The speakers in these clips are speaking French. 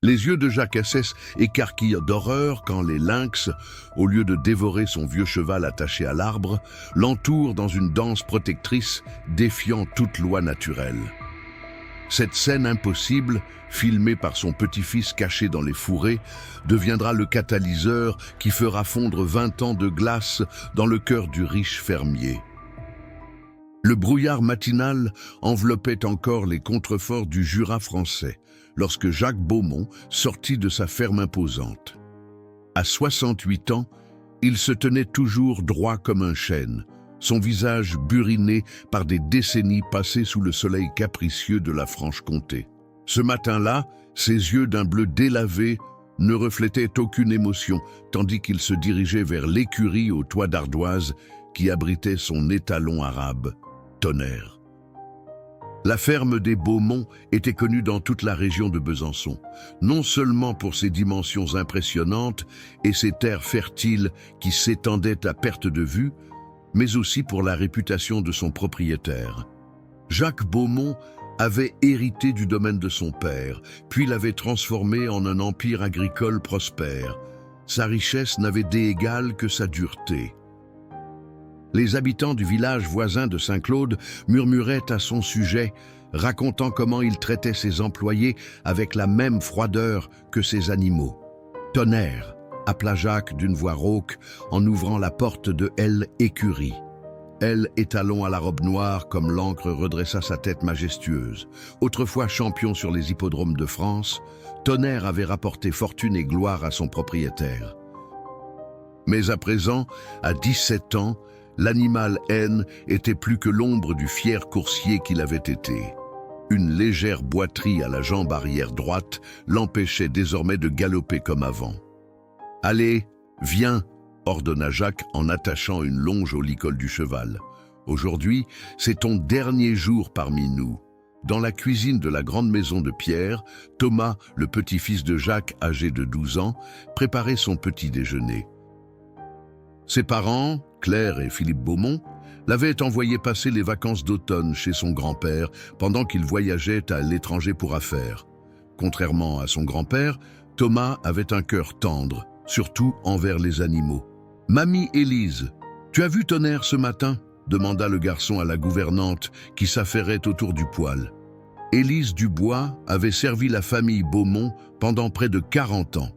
Les yeux de Jacques SS écarquillent d'horreur quand les lynx, au lieu de dévorer son vieux cheval attaché à l'arbre, l'entourent dans une danse protectrice défiant toute loi naturelle. Cette scène impossible, filmée par son petit-fils caché dans les fourrés, deviendra le catalyseur qui fera fondre 20 ans de glace dans le cœur du riche fermier. Le brouillard matinal enveloppait encore les contreforts du Jura français, lorsque Jacques Beaumont sortit de sa ferme imposante. À 68 ans, il se tenait toujours droit comme un chêne, son visage buriné par des décennies passées sous le soleil capricieux de la Franche-Comté. Ce matin-là, ses yeux d'un bleu délavé ne reflétaient aucune émotion, tandis qu'il se dirigeait vers l'écurie au toit d'ardoise qui abritait son étalon arabe, Tonnerre. La ferme des Beaumont était connue dans toute la région de Besançon, non seulement pour ses dimensions impressionnantes et ses terres fertiles qui s'étendaient à perte de vue, mais aussi pour la réputation de son propriétaire. Jacques Beaumont avait hérité du domaine de son père, puis l'avait transformé en un empire agricole prospère. Sa richesse n'avait d'égal que sa dureté. Les habitants du village voisin de Saint-Claude murmuraient à son sujet, racontant comment il traitait ses employés avec la même froideur que ses animaux. « Tonnerre !» appela Jacques d'une voix rauque en ouvrant la porte de L écurie. L étalon à la robe noire comme l'encre redressa sa tête majestueuse. Autrefois champion sur les hippodromes de France, Tonnerre avait rapporté fortune et gloire à son propriétaire. Mais à présent, à 17 ans, l'animal N était plus que l'ombre du fier coursier qu'il avait été. Une légère boiterie à la jambe arrière droite l'empêchait désormais de galoper comme avant. « Allez, viens !» ordonna Jacques en attachant une longe au licol du cheval. « Aujourd'hui, c'est ton dernier jour parmi nous. » Dans la cuisine de la grande maison de Pierre, Thomas, le petit-fils de Jacques, âgé de 12 ans, préparait son petit déjeuner. Ses parents, Claire et Philippe Beaumont, l'avaient envoyé passer les vacances d'automne chez son grand-père pendant qu'il voyageait à l'étranger pour affaires. Contrairement à son grand-père, Thomas avait un cœur tendre, surtout envers les animaux. « Mamie Élise, tu as vu Tonnerre ce matin ?» demanda le garçon à la gouvernante qui s'affairait autour du poêle. Élise Dubois avait servi la famille Beaumont pendant près de 40 ans.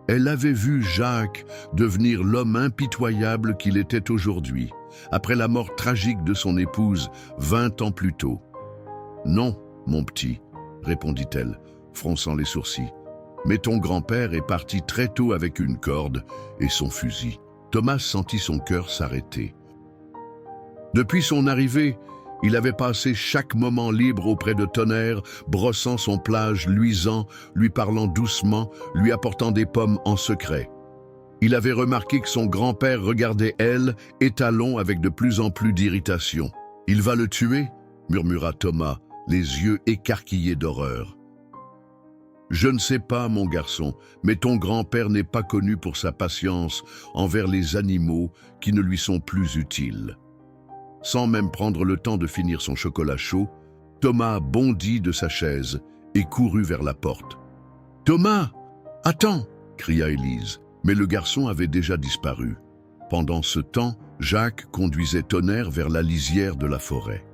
Elle avait vu Jacques devenir l'homme impitoyable qu'il était aujourd'hui, après la mort tragique de son épouse 20 ans plus tôt. « Non, mon petit, » répondit-elle, fronçant les sourcils. « Mais ton grand-père est parti très tôt avec une corde et son fusil. » Thomas sentit son cœur s'arrêter. Depuis son arrivée, il avait passé chaque moment libre auprès de Tonnerre, brossant son plage luisant, lui parlant doucement, lui apportant des pommes en secret. Il avait remarqué que son grand-père regardait elle, étalon avec de plus en plus d'irritation. « Il va le tuer ?» murmura Thomas, les yeux écarquillés d'horreur. « Je ne sais pas, mon garçon, mais ton grand-père n'est pas connu pour sa patience envers les animaux qui ne lui sont plus utiles. » Sans même prendre le temps de finir son chocolat chaud, Thomas bondit de sa chaise et courut vers la porte. « Thomas, attends !» cria Élise, mais le garçon avait déjà disparu. Pendant ce temps, Jacques conduisait Tonnerre vers la lisière de la forêt.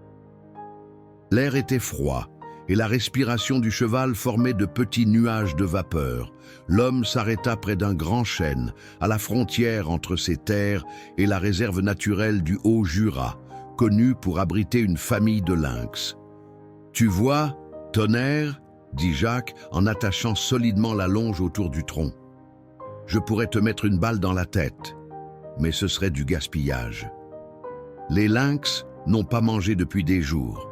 L'air était froid et la respiration du cheval formait de petits nuages de vapeur. L'homme s'arrêta près d'un grand chêne, à la frontière entre ses terres et la réserve naturelle du Haut-Jura, connue pour abriter une famille de lynx. « Tu vois, Tonnerre ?» dit Jacques en attachant solidement la longe autour du tronc. « Je pourrais te mettre une balle dans la tête, mais ce serait du gaspillage. Les lynx n'ont pas mangé depuis des jours.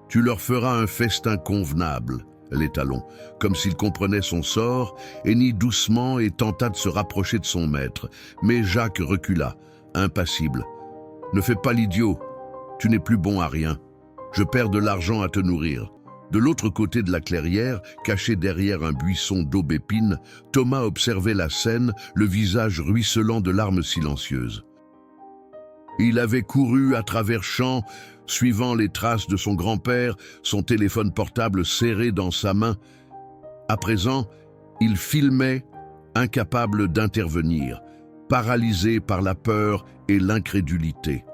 Tu leur feras un festin convenable, l'étalon, comme s'il comprenait son sort, hennit doucement et tenta de se rapprocher de son maître. Mais Jacques recula, impassible. « Ne fais pas l'idiot, tu n'es plus bon à rien. Je perds de l'argent à te nourrir. » De l'autre côté de la clairière, caché derrière un buisson d'aubépine, Thomas observait la scène, le visage ruisselant de larmes silencieuses. Il avait couru à travers champs, suivant les traces de son grand-père, son téléphone portable serré dans sa main, À présent, il filmait, incapable d'intervenir, paralysé par la peur et l'incrédulité.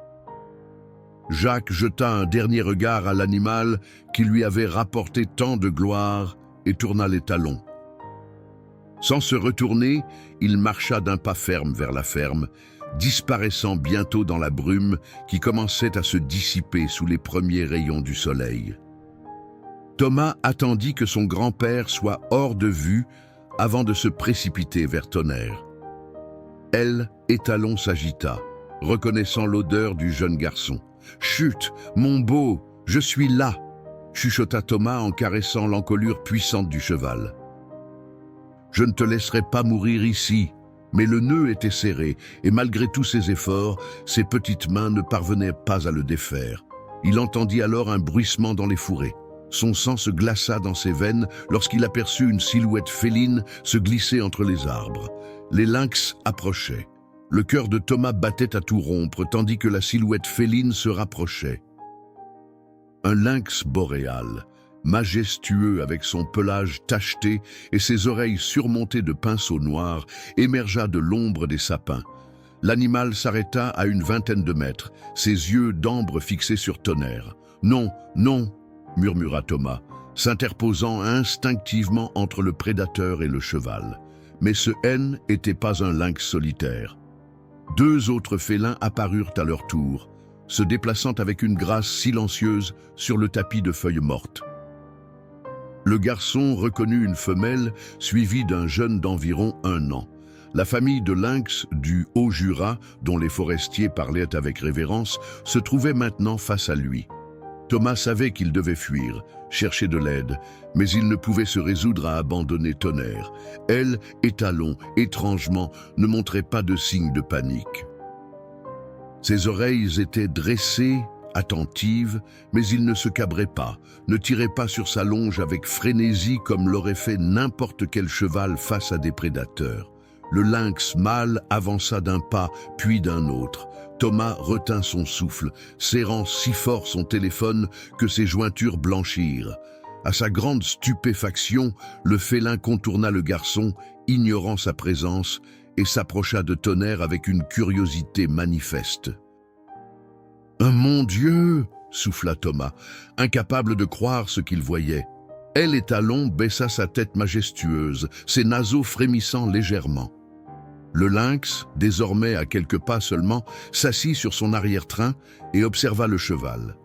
Jacques jeta un dernier regard à l'animal qui lui avait rapporté tant de gloire et tourna les talons. Sans se retourner, il marcha d'un pas ferme vers la ferme, disparaissant bientôt dans la brume qui commençait à se dissiper sous les premiers rayons du soleil. Thomas attendit que son grand-père soit hors de vue avant de se précipiter vers Tonnerre. Elle, Étalon, s'agita, reconnaissant l'odeur du jeune garçon. « Chut, mon beau, je suis là !» chuchota Thomas en caressant l'encolure puissante du cheval. « Je ne te laisserai pas mourir ici !» Mais le nœud était serré, et malgré tous ses efforts, ses petites mains ne parvenaient pas à le défaire. Il entendit alors un bruissement dans les fourrés. Son sang se glaça dans ses veines lorsqu'il aperçut une silhouette féline se glisser entre les arbres. Les lynx approchaient. Le cœur de Thomas battait à tout rompre, tandis que la silhouette féline se rapprochait. Un lynx boréal, majestueux avec son pelage tacheté et ses oreilles surmontées de pinceaux noirs, émergea de l'ombre des sapins. L'animal s'arrêta à une vingtaine de mètres, ses yeux d'ambre fixés sur Tonnerre. « Non, non !» murmura Thomas, s'interposant instinctivement entre le prédateur et le cheval. Mais ce N n'était pas un lynx solitaire. Deux autres félins apparurent à leur tour, se déplaçant avec une grâce silencieuse sur le tapis de feuilles mortes. Le garçon reconnut une femelle suivie d'un jeune d'environ 1 an. La famille de lynx du Haut-Jura, dont les forestiers parlaient avec révérence, se trouvait maintenant face à lui. Thomas savait qu'il devait fuir, chercher de l'aide, mais il ne pouvait se résoudre à abandonner Tonnerre. Elle, Étalon, étrangement, ne montrait pas de signe de panique. Ses oreilles étaient dressées, attentive, mais il ne se cabrait pas, ne tirait pas sur sa longe avec frénésie comme l'aurait fait n'importe quel cheval face à des prédateurs. Le lynx mâle avança d'un pas, puis d'un autre. Thomas retint son souffle, serrant si fort son téléphone que ses jointures blanchirent. À sa grande stupéfaction, le félin contourna le garçon, ignorant sa présence, et s'approcha de Tonnerre avec une curiosité manifeste. « Mon Dieu !» souffla Thomas, incapable de croire ce qu'il voyait. Elle, Étalon, baissa sa tête majestueuse, ses naseaux frémissant légèrement. Le lynx, désormais à quelques pas seulement, s'assit sur son arrière-train et observa le cheval.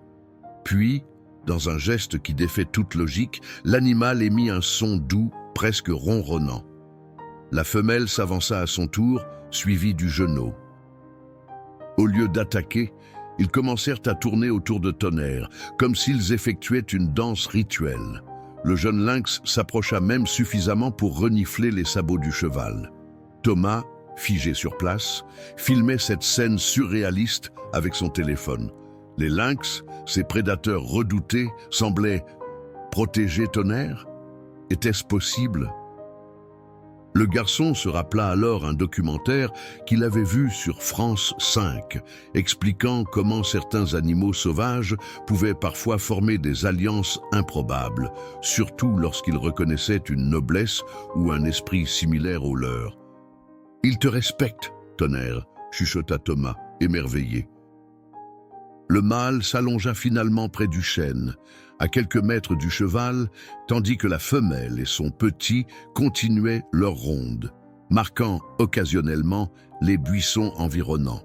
Puis, dans un geste qui défait toute logique, l'animal émit un son doux, presque ronronnant. La femelle s'avança à son tour, suivie du genou. Au lieu d'attaquer, ils commencèrent à tourner autour de Tonnerre, comme s'ils effectuaient une danse rituelle. Le jeune lynx s'approcha même suffisamment pour renifler les sabots du cheval. Thomas, figé sur place, filmait cette scène surréaliste avec son téléphone. Les lynx, ces prédateurs redoutés, semblaient protéger Tonnerre. Était-ce possible ? Le garçon se rappela alors un documentaire qu'il avait vu sur France 5, expliquant comment certains animaux sauvages pouvaient parfois former des alliances improbables, surtout lorsqu'ils reconnaissaient une noblesse ou un esprit similaire au leur. « Il te respecte, Tonnerre », chuchota Thomas, émerveillé. Le mâle s'allongea finalement près du chêne, à quelques mètres du cheval, tandis que la femelle et son petit continuaient leur ronde, marquant occasionnellement les buissons environnants.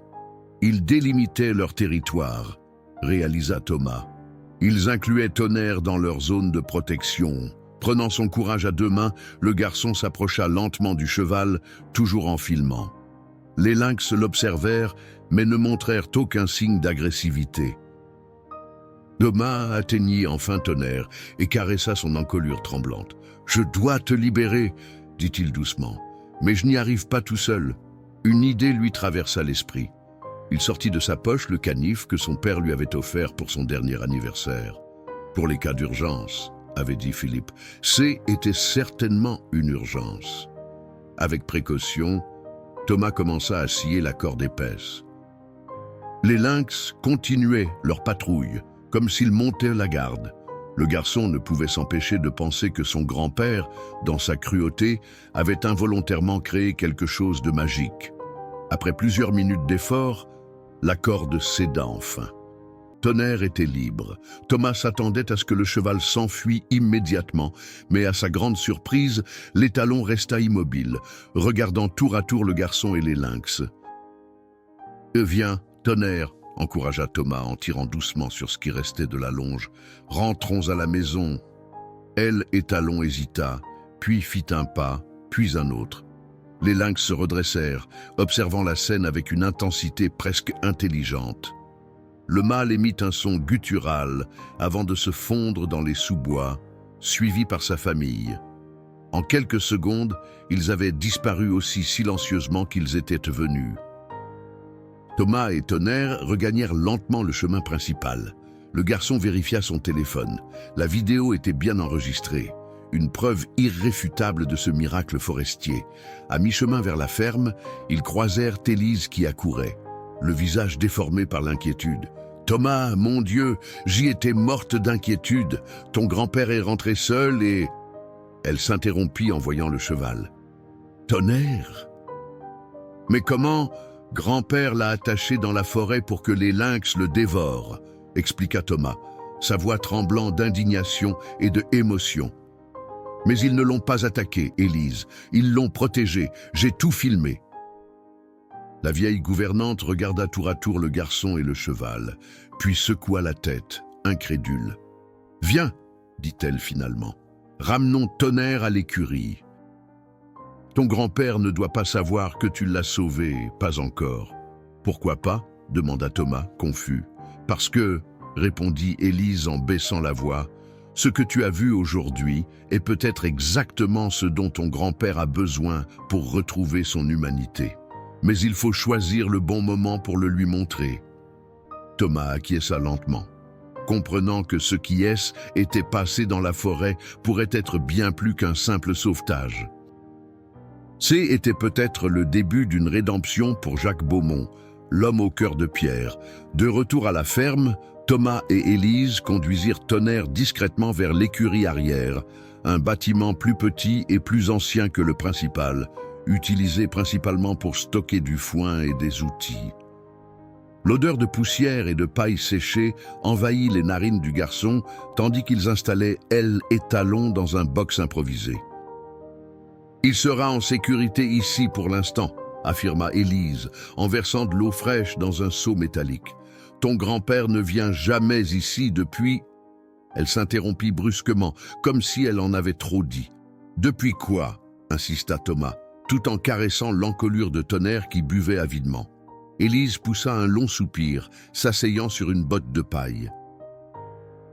Ils délimitaient leur territoire, réalisa Thomas. Ils incluaient Tonnerre dans leur zone de protection. Prenant son courage à 2 mains, le garçon s'approcha lentement du cheval, toujours en filmant. Les lynx l'observèrent, mais ne montrèrent aucun signe d'agressivité. Thomas atteignit enfin Tonnerre et caressa son encolure tremblante. « Je dois te libérer, » dit-il doucement, « mais je n'y arrive pas tout seul. » Une idée lui traversa l'esprit. Il sortit de sa poche le canif que son père lui avait offert pour son dernier anniversaire. « Pour les cas d'urgence », avait dit Philippe. C était certainement une urgence. Avec précaution, Thomas commença à scier la corde épaisse. Les lynx continuaient leur patrouille, comme s'ils montaient la garde. Le garçon ne pouvait s'empêcher de penser que son grand-père, dans sa cruauté, avait involontairement créé quelque chose de magique. Après plusieurs minutes d'effort, la corde céda enfin. Tonnerre était libre. Thomas s'attendait à ce que le cheval s'enfuit immédiatement, mais à sa grande surprise, l'étalon resta immobile, regardant tour à tour le garçon et les lynx. « Viens, Tonnerre !» encouragea Thomas en tirant doucement sur ce qui restait de la longe. « Rentrons à la maison. » Elle, étalon, hésita, puis fit un pas, puis un autre. Les lynx se redressèrent, observant la scène avec une intensité presque intelligente. Le mâle émit un son guttural avant de se fondre dans les sous-bois, suivi par sa famille. En quelques secondes, ils avaient disparu aussi silencieusement qu'ils étaient venus. Thomas et Tonnerre regagnèrent lentement le chemin principal. Le garçon vérifia son téléphone. La vidéo était bien enregistrée. Une preuve irréfutable de ce miracle forestier. À mi-chemin vers la ferme, ils croisèrent Élise qui accourait, le visage déformé par l'inquiétude. « Thomas, mon Dieu, j'y étais morte d'inquiétude. Ton grand-père est rentré seul et... » Elle s'interrompit en voyant le cheval. « Tonnerre ! Mais comment grand-père l'a attaché dans la forêt pour que les lynx le dévorent ?» expliqua Thomas, sa voix tremblant d'indignation et de émotion. « Mais ils ne l'ont pas attaqué, Élise. Ils l'ont protégé. J'ai tout filmé. » La vieille gouvernante regarda tour à tour le garçon et le cheval, puis secoua la tête, incrédule. « Viens, dit-elle finalement. Ramenons Tonnerre à l'écurie. Ton grand-père ne doit pas savoir que tu l'as sauvé, pas encore. »« Pourquoi pas ?» demanda Thomas, confus. « Parce que, répondit Élise en baissant la voix, ce que tu as vu aujourd'hui est peut-être exactement ce dont ton grand-père a besoin pour retrouver son humanité. Mais il faut choisir le bon moment pour le lui montrer. » Thomas acquiesça lentement, comprenant que ce qui était passé dans la forêt pourrait être bien plus qu'un simple sauvetage. Était peut-être le début d'une rédemption pour Jacques Beaumont, l'homme au cœur de pierre. De retour à la ferme, Thomas et Élise conduisirent Tonnerre discrètement vers l'écurie arrière, un bâtiment plus petit et plus ancien que le principal, utilisé principalement pour stocker du foin et des outils. L'odeur de poussière et de paille séchée envahit les narines du garçon, tandis qu'ils installaient ailes et talons dans un box improvisé. « Il sera en sécurité ici pour l'instant, » affirma Élise, en versant de l'eau fraîche dans un seau métallique. « Ton grand-père ne vient jamais ici depuis... » Elle s'interrompit brusquement, comme si elle en avait trop dit. « Depuis quoi ?» insista Thomas, tout en caressant l'encolure de Tonnerre qui buvait avidement. Élise poussa un long soupir, s'asseyant sur une botte de paille.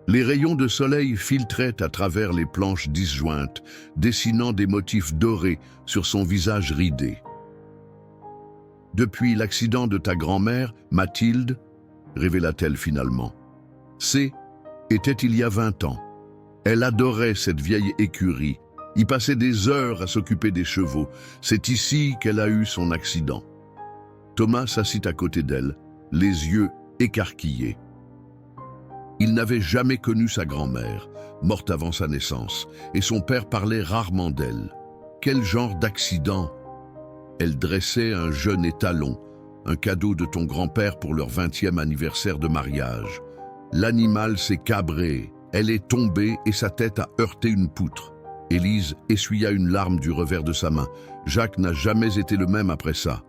Les rayons de soleil filtraient à travers les planches disjointes, dessinant des motifs dorés sur son visage ridé. « Depuis l'accident de ta grand-mère, Mathilde, révéla-t-elle finalement. Était il y a 20 ans. Elle adorait cette vieille écurie, y passait des heures à s'occuper des chevaux. C'est ici qu'elle a eu son accident. » Thomas s'assit à côté d'elle, les yeux écarquillés. Il n'avait jamais connu sa grand-mère, morte avant sa naissance, et son père parlait rarement d'elle. Quel genre d'accident? Elle dressait un jeune étalon, un cadeau de ton grand-père pour leur 20e anniversaire de mariage. L'animal s'est cabré, elle est tombée et sa tête a heurté une poutre. Élise essuya une larme du revers de sa main. Jacques n'a jamais été le même après ça.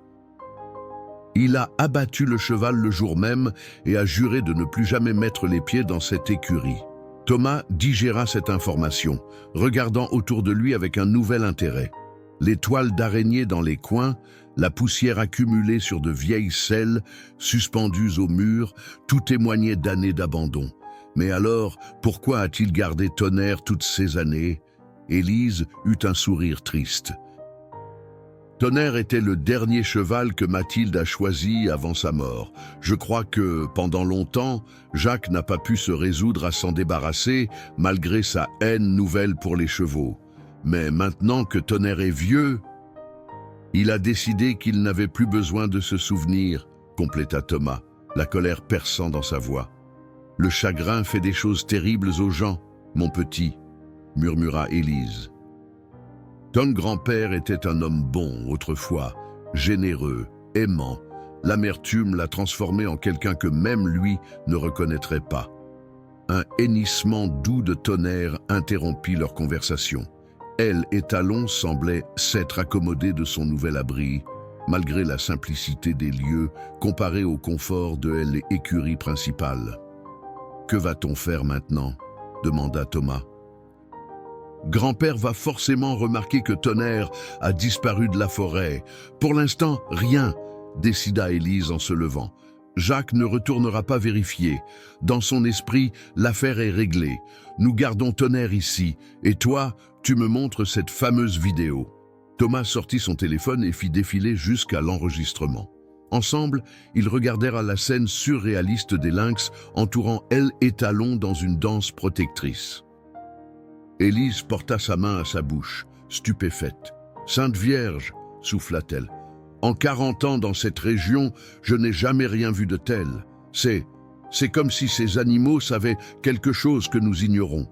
Il a abattu le cheval le jour même et a juré de ne plus jamais mettre les pieds dans cette écurie. Thomas digéra cette information, regardant autour de lui avec un nouvel intérêt. Les toiles d'araignée dans les coins, la poussière accumulée sur de vieilles selles, suspendues au mur, tout témoignait d'années d'abandon. Mais alors, pourquoi a-t-il gardé Tonnerre toutes ces années? Élise eut un sourire triste. Tonnerre était le dernier cheval que Mathilde a choisi avant sa mort. Je crois que, pendant longtemps, Jacques n'a pas pu se résoudre à s'en débarrasser, malgré sa haine nouvelle pour les chevaux. Mais maintenant que Tonnerre est vieux, il a décidé qu'il n'avait plus besoin de se souvenir, compléta Thomas, la colère perçant dans sa voix. Le chagrin fait des choses terribles aux gens. mon petit, murmura Élise. Ton grand-père était un homme bon autrefois, généreux, aimant. L'amertume l'a transformé en quelqu'un que même lui ne reconnaîtrait pas. Un hennissement doux de tonnerre interrompit leur conversation. Elle et Talon semblaient s'être accommodés de son nouvel abri, malgré la simplicité des lieux comparée au confort de l'écurie principale. « Que va-t-on faire maintenant ?» demanda Thomas. « Grand-père va forcément remarquer que Tonnerre a disparu de la forêt. Pour l'instant, rien, décida Élise en se levant. Jacques ne retournera pas vérifier. Dans son esprit, l'affaire est réglée. Nous gardons Tonnerre ici, et toi, tu me montres cette fameuse vidéo. » Thomas sortit son téléphone et fit défiler jusqu'à l'enregistrement. Ensemble, ils regardèrent la scène surréaliste des lynx entourant elle et Talon dans une danse protectrice. Élise porta sa main à sa bouche, stupéfaite. « Sainte Vierge !» souffla-t-elle. « En 40 ans dans cette région, je n'ai jamais rien vu de tel. C'est comme si ces animaux savaient quelque chose que nous ignorons. »«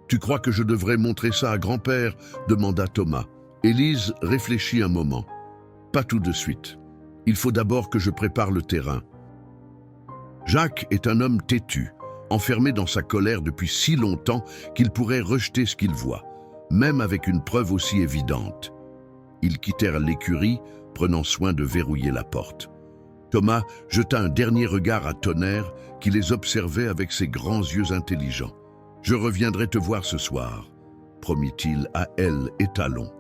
Tu crois que je devrais montrer ça à grand-père » demanda Thomas. Élise réfléchit un moment. « Pas tout de suite. Il faut d'abord que je prépare le terrain. » Jacques est un homme têtu, enfermé dans sa colère depuis si longtemps qu'il pourrait rejeter ce qu'il voit, même avec une preuve aussi évidente. Ils quittèrent l'écurie, prenant soin de verrouiller la porte. Thomas jeta un dernier regard à Tonnerre qui les observait avec ses grands yeux intelligents. « Je reviendrai te voir ce soir », promit-il à elle et Talon.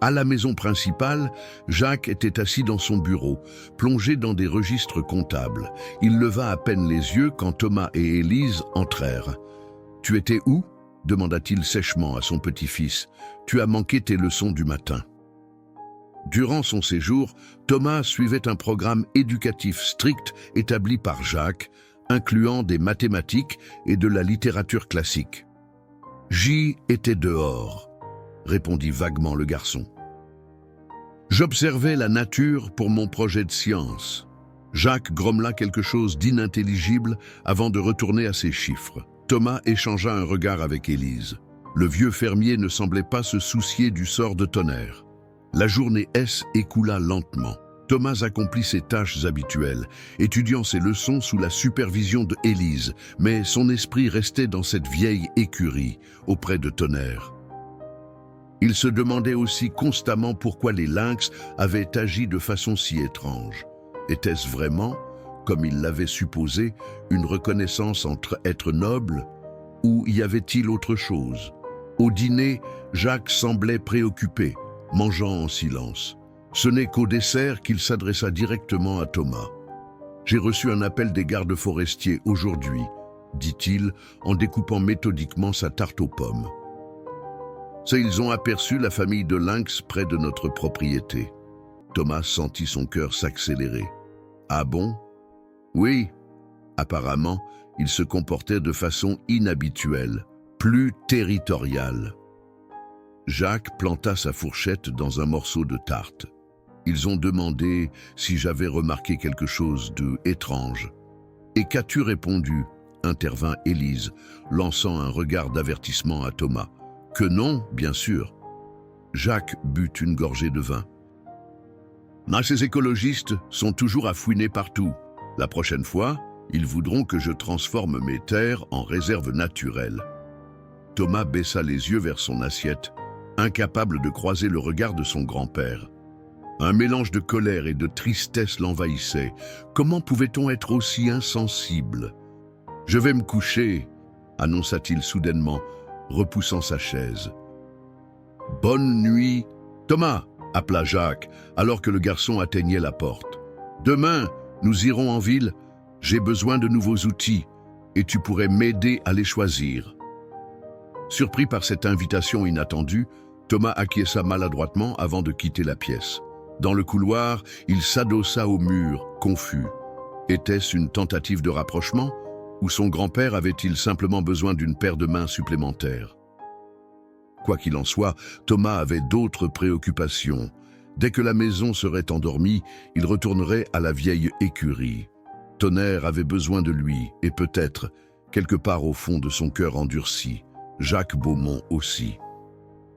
À la maison principale, Jacques était assis dans son bureau, plongé dans des registres comptables. Il leva à peine les yeux quand Thomas et Élise entrèrent. « Tu étais où ?» demanda-t-il sèchement à son petit-fils. « Tu as manqué tes leçons du matin. » Durant son séjour, Thomas suivait un programme éducatif strict établi par Jacques, incluant des mathématiques et de la littérature classique. « J'y étais dehors », répondit vaguement le garçon. « J'observais la nature pour mon projet de science. » Jacques grommela quelque chose d'inintelligible avant de retourner à ses chiffres. Thomas échangea un regard avec Élise. Le vieux fermier ne semblait pas se soucier du sort de Tonnerre. La journée s'écoula lentement. Thomas accomplit ses tâches habituelles, étudiant ses leçons sous la supervision de Élise, mais son esprit restait dans cette vieille écurie, auprès de Tonnerre. Il se demandait aussi constamment pourquoi les lynx avaient agi de façon si étrange. Était-ce vraiment, comme il l'avait supposé, une reconnaissance entre êtres nobles, ou y avait-il autre chose? Au dîner, Jacques semblait préoccupé, mangeant en silence. Ce n'est qu'au dessert qu'il s'adressa directement à Thomas. « J'ai reçu un appel des gardes forestiers aujourd'hui, » dit-il en découpant méthodiquement sa tarte aux pommes. « Ils ont aperçu la famille de lynx près de notre propriété. » Thomas sentit son cœur s'accélérer. « Ah bon? » ?»« Oui. Apparemment, ils se comportaient de façon inhabituelle, plus territoriale. » Jacques planta sa fourchette dans un morceau de tarte. « Ils ont demandé si j'avais remarqué quelque chose d'étrange. »« Et qu'as-tu répondu ?» intervint Élise, lançant un regard d'avertissement à Thomas. « Que non, bien sûr. » Jacques but une gorgée de vin. « Ces écologistes sont toujours à fouiner partout. La prochaine fois, ils voudront que je transforme mes terres en réserves naturelles. » Thomas baissa les yeux vers son assiette, incapable de croiser le regard de son grand-père. Un mélange de colère et de tristesse l'envahissait. Comment pouvait-on être aussi insensible? « Je vais me coucher, » annonça-t-il soudainement, repoussant sa chaise. « Bonne nuit, Thomas !» appela Jacques, alors que le garçon atteignait la porte. « Demain, nous irons en ville. J'ai besoin de nouveaux outils, et tu pourrais m'aider à les choisir. » Surpris par cette invitation inattendue, Thomas acquiesça maladroitement avant de quitter la pièce. Dans le couloir, il s'adossa au mur, confus. Était-ce une tentative de rapprochement, ou son grand-père avait-il simplement besoin d'une paire de mains supplémentaires? Quoi qu'il en soit, Thomas avait d'autres préoccupations. Dès que la maison serait endormie, il retournerait à la vieille écurie. Tonnerre avait besoin de lui, et peut-être quelque part au fond de son cœur endurci, Jacques Beaumont aussi.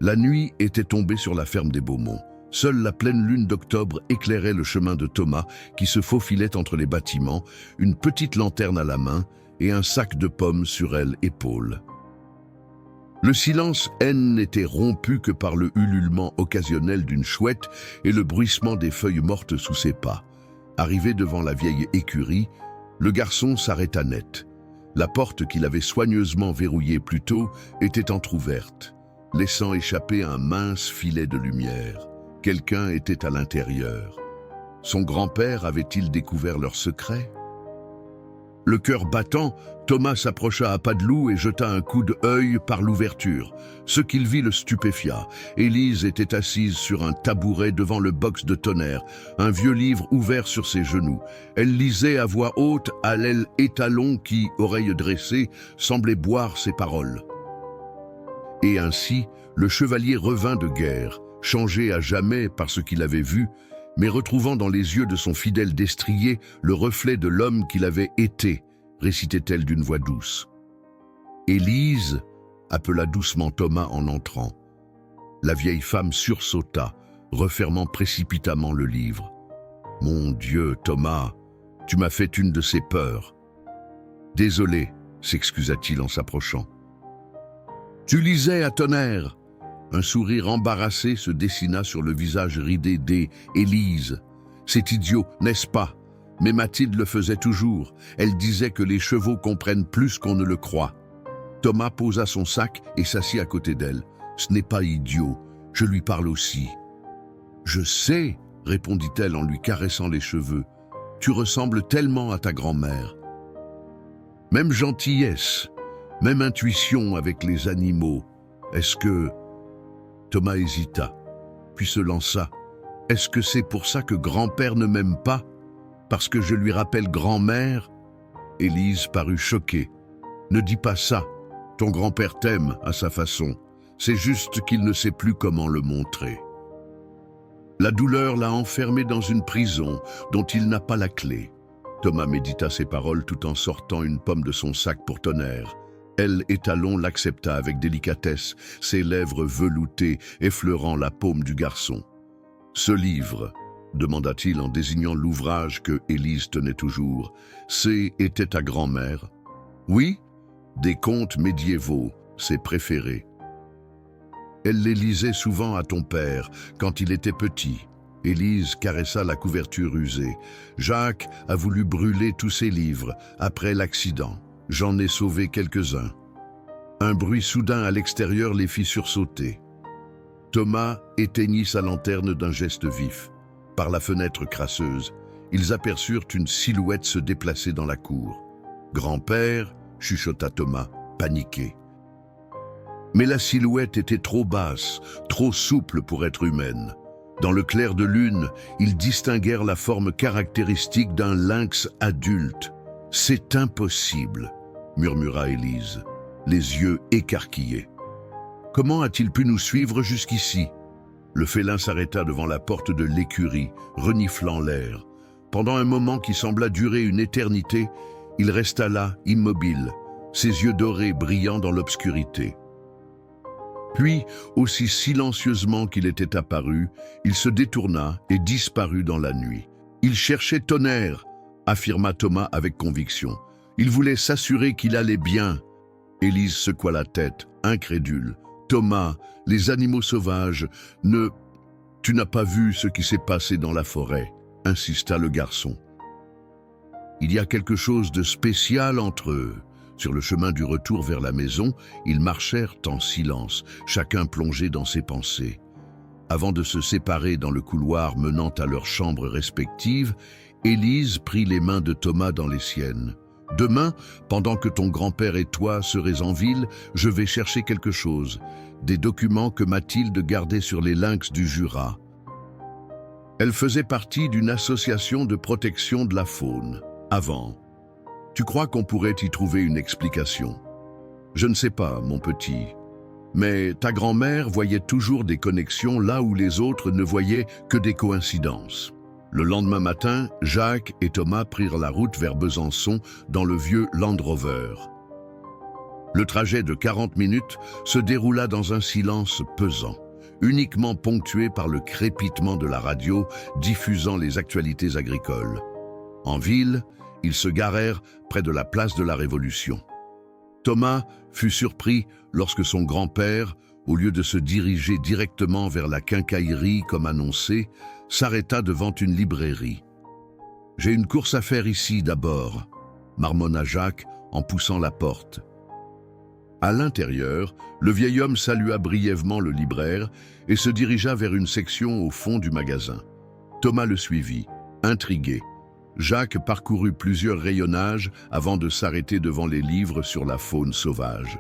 La nuit était tombée sur la ferme des Beaumont. Seule la pleine lune d'octobre éclairait le chemin de Thomas qui se faufilait entre les bâtiments, une petite lanterne à la main et un sac de pommes sur l'épaule. Le silence n'était rompu que par le ululement occasionnel d'une chouette et le bruissement des feuilles mortes sous ses pas. Arrivé devant la vieille écurie, le garçon s'arrêta net. La porte qu'il avait soigneusement verrouillée plus tôt était entr'ouverte, laissant échapper un mince filet de lumière. Quelqu'un était à l'intérieur. Son grand-père avait-il découvert leur secret? Le cœur battant, Thomas s'approcha à pas de loup et jeta un coup d'œil par l'ouverture. Ce qu'il vit le stupéfia. Élise était assise sur un tabouret devant le box de Tonnerre, un vieux livre ouvert sur ses genoux. Elle lisait à voix haute à l'aile étalon qui, oreille dressée, semblait boire ses paroles. Et ainsi, le chevalier revint de guerre, changé à jamais par ce qu'il avait vu, mais retrouvant dans les yeux de son fidèle destrier le reflet de l'homme qu'il avait été, récitait-elle d'une voix douce. Élise appela doucement Thomas en entrant. La vieille femme sursauta, refermant précipitamment le livre. « Mon Dieu, Thomas, tu m'as fait une de ces peurs. »« Désolé, » s'excusa-t-il en s'approchant. « Tu lisais à Tonnerre !» Un sourire embarrassé se dessina sur le visage ridé d'Élise. « C'est idiot, n'est-ce pas? Mais Mathilde le faisait toujours. Elle disait que les chevaux comprennent plus qu'on ne le croit. » Thomas posa son sac et s'assit à côté d'elle. « Ce n'est pas idiot, je lui parle aussi. »« Je sais, » répondit-elle en lui caressant les cheveux. « Tu ressembles tellement à ta grand-mère. » Même gentillesse, même intuition avec les animaux. Est-ce que... Thomas hésita, puis se lança. « Est-ce que c'est pour ça que grand-père ne m'aime pas? Parce que je lui rappelle grand-mère ?» Élise parut choquée. « Ne dis pas ça. Ton grand-père t'aime à sa façon. C'est juste qu'il ne sait plus comment le montrer. » La douleur l'a enfermé dans une prison dont il n'a pas la clé. Thomas médita ces paroles tout en sortant une pomme de son sac pour Tonnerre. Elle, étalon, l'accepta avec délicatesse, ses lèvres veloutées effleurant la paume du garçon. « Ce livre ?» demanda-t-il en désignant l'ouvrage que Élise tenait toujours. « Était ta grand-mère ?»« Oui, des contes médiévaux, ses préférés. Elle les lisait souvent à ton père, quand il était petit. » Élise caressa la couverture usée. « Jacques a voulu brûler tous ses livres, après l'accident. J'en ai sauvé quelques-uns. » Un bruit soudain à l'extérieur les fit sursauter. Thomas éteignit sa lanterne d'un geste vif. Par la fenêtre crasseuse, ils aperçurent une silhouette se déplacer dans la cour. « Grand-père » chuchota Thomas, paniqué. Mais la silhouette était trop basse, trop souple pour être humaine. Dans le clair de lune, ils distinguèrent la forme caractéristique d'un lynx adulte. « C'est impossible !» murmura Élise, les yeux écarquillés. « Comment a-t-il pu nous suivre jusqu'ici ?» Le félin s'arrêta devant la porte de l'écurie, reniflant l'air. Pendant un moment qui sembla durer une éternité, il resta là, immobile, ses yeux dorés brillant dans l'obscurité. Puis, aussi silencieusement qu'il était apparu, il se détourna et disparut dans la nuit. « Il cherchait Tonnerre !» affirma Thomas avec conviction. « Il voulait s'assurer qu'il allait bien. » Élise secoua la tête, incrédule. « Thomas, les animaux sauvages ne... Tu n'as pas vu ce qui s'est passé dans la forêt ?» insista le garçon. « Il y a quelque chose de spécial entre eux. » Sur le chemin du retour vers la maison, ils marchèrent en silence, chacun plongé dans ses pensées. Avant de se séparer dans le couloir menant à leurs chambres respectives, Élise prit les mains de Thomas dans les siennes. « Demain, pendant que ton grand-père et toi serez en ville, je vais chercher quelque chose, des documents que Mathilde gardait sur les lynx du Jura. » Elle faisait partie d'une association de protection de la faune, avant. Tu crois qu'on pourrait y trouver une explication? Je ne sais pas, mon petit. Mais ta grand-mère voyait toujours des connexions là où les autres ne voyaient que des coïncidences. Le lendemain matin, Jacques et Thomas prirent la route vers Besançon dans le vieux Land Rover. Le trajet de 40 minutes se déroula dans un silence pesant, uniquement ponctué par le crépitement de la radio diffusant les actualités agricoles. En ville, ils se garèrent près de la place de la Révolution. Thomas fut surpris lorsque son grand-père, au lieu de se diriger directement vers la quincaillerie comme annoncé, s'arrêta devant une librairie. « J'ai une course à faire ici d'abord », marmonna Jacques en poussant la porte. À l'intérieur, le vieil homme salua brièvement le libraire et se dirigea vers une section au fond du magasin. Thomas le suivit, intrigué. Jacques parcourut plusieurs rayonnages avant de s'arrêter devant les livres sur la faune sauvage.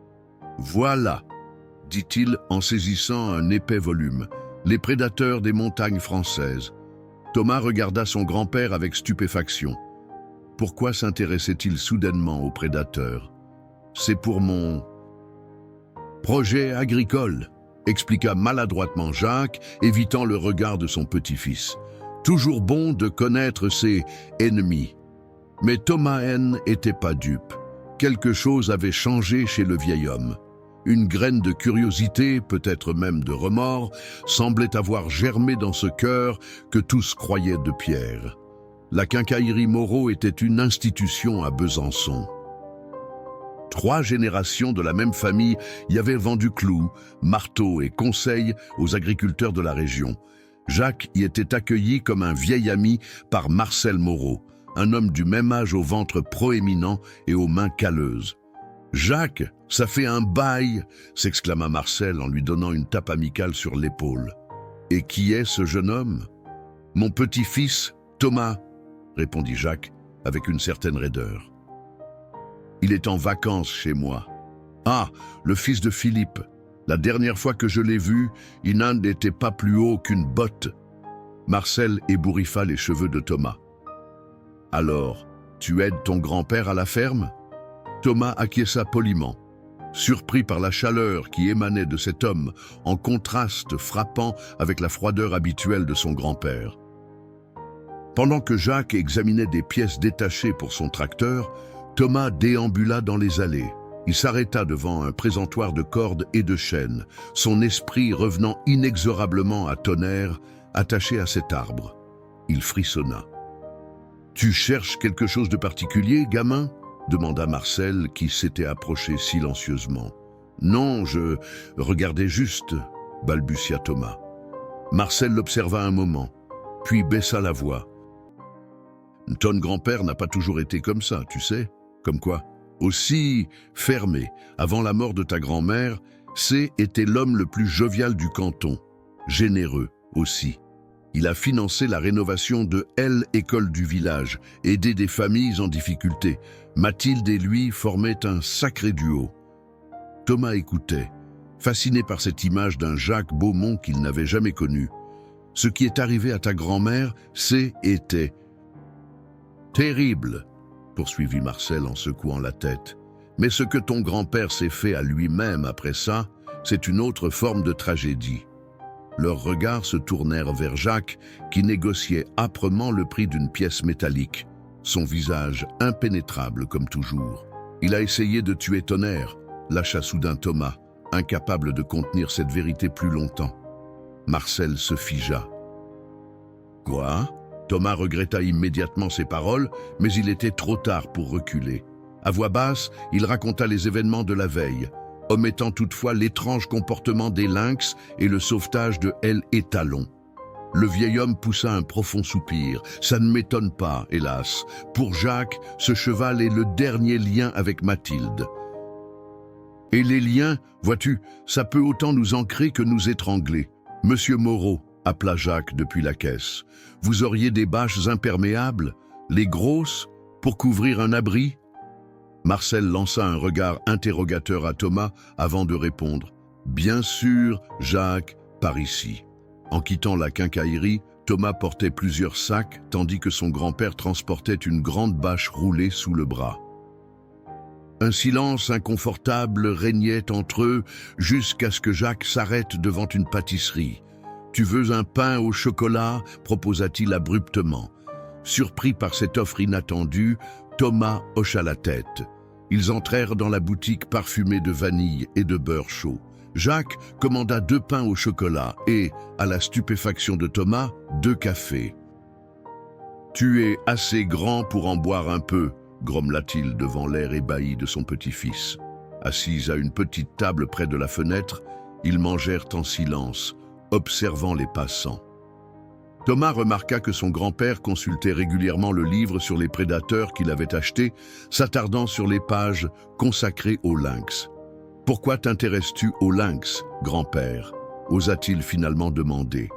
« Voilà », dit-il en saisissant un épais volume, « les prédateurs des montagnes françaises. » Thomas regarda son grand-père avec stupéfaction. Pourquoi s'intéressait-il soudainement aux prédateurs? « C'est pour mon projet agricole », expliqua maladroitement Jacques, évitant le regard de son petit-fils. Toujours bon de connaître ses ennemis. Mais Thomas N n'était pas dupe. Quelque chose avait changé chez le vieil homme. Une graine de curiosité, peut-être même de remords, semblait avoir germé dans ce cœur que tous croyaient de pierre. La quincaillerie Moreau était une institution à Besançon. 3 générations de la même famille y avaient vendu clous, marteaux et conseils aux agriculteurs de la région. Jacques y était accueilli comme un vieil ami par Marcel Moreau, un homme du même âge au ventre proéminent et aux mains calleuses. « Jacques, ça fait un bail !» s'exclama Marcel en lui donnant une tape amicale sur l'épaule. « Et qui est ce jeune homme ?»« Mon petit-fils, Thomas », répondit Jacques avec une certaine raideur. « Il est en vacances chez moi. »« Ah, le fils de Philippe. La dernière fois que je l'ai vu, il n'était pas plus haut qu'une botte. » Marcel ébouriffa les cheveux de Thomas. « Alors, tu aides ton grand-père à la ferme ?» Thomas acquiesça poliment, surpris par la chaleur qui émanait de cet homme, en contraste frappant avec la froideur habituelle de son grand-père. Pendant que Jacques examinait des pièces détachées pour son tracteur, Thomas déambula dans les allées. Il s'arrêta devant un présentoir de cordes et de chaînes, son esprit revenant inexorablement à Tonnerre, attaché à cet arbre. Il frissonna. « Tu cherches quelque chose de particulier, gamin ?» demanda Marcel, qui s'était approché silencieusement. « Non, je regardais juste, » balbutia Thomas. Marcel l'observa un moment, puis baissa la voix. « Ton grand-père n'a pas toujours été comme ça, tu sais, comme quoi. Aussi fermé, avant la mort de ta grand-mère, C était l'homme le plus jovial du canton, généreux aussi. Il a financé la rénovation de L école du village, aidé des familles en difficulté. Mathilde et lui formaient un sacré duo. » Thomas écoutait, fasciné par cette image d'un Jacques Beaumont qu'il n'avait jamais connu. « Ce qui est arrivé à ta grand-mère, était terrible, » poursuivit Marcel en secouant la tête. « Mais ce que ton grand-père s'est fait à lui-même après ça, c'est une autre forme de tragédie. » Leurs regards se tournèrent vers Jacques, qui négociait âprement le prix d'une pièce métallique, son visage impénétrable comme toujours. « Il a essayé de tuer Tonnerre », lâcha soudain Thomas, incapable de contenir cette vérité plus longtemps. Marcel se figea. « Quoi ?» Thomas regretta immédiatement ses paroles, mais il était trop tard pour reculer. À voix basse, il raconta les événements de la veille, omettant toutefois l'étrange comportement des lynx et le sauvetage de L. Étalon. Le vieil homme poussa un profond soupir. Ça ne m'étonne pas, hélas. Pour Jacques, ce cheval est le dernier lien avec Mathilde. Et les liens, vois-tu, ça peut autant nous ancrer que nous étrangler. Monsieur Moreau, appela Jacques depuis la caisse, vous auriez des bâches imperméables, les grosses, pour couvrir un abri ? Marcel lança un regard interrogateur à Thomas avant de répondre. « Bien sûr, Jacques, par ici. » En quittant la quincaillerie, Thomas portait plusieurs sacs tandis que son grand-père transportait une grande bâche roulée sous le bras. Un silence inconfortable régnait entre eux jusqu'à ce que Jacques s'arrête devant une pâtisserie. « Tu veux un pain au chocolat ?» proposa-t-il abruptement. Surpris par cette offre inattendue, Thomas hocha la tête. Ils entrèrent dans la boutique parfumée de vanille et de beurre chaud. Jacques commanda 2 pains au chocolat et, à la stupéfaction de Thomas, 2 cafés. « Tu es assez grand pour en boire un peu », grommela-t-il devant l'air ébahi de son petit-fils. Assis à une petite table près de la fenêtre, ils mangèrent en silence, observant les passants. Thomas remarqua que son grand-père consultait régulièrement le livre sur les prédateurs qu'il avait acheté, s'attardant sur les pages consacrées au lynx. « Pourquoi t'intéresses-tu au lynx, grand-père » osa-t-il finalement demander.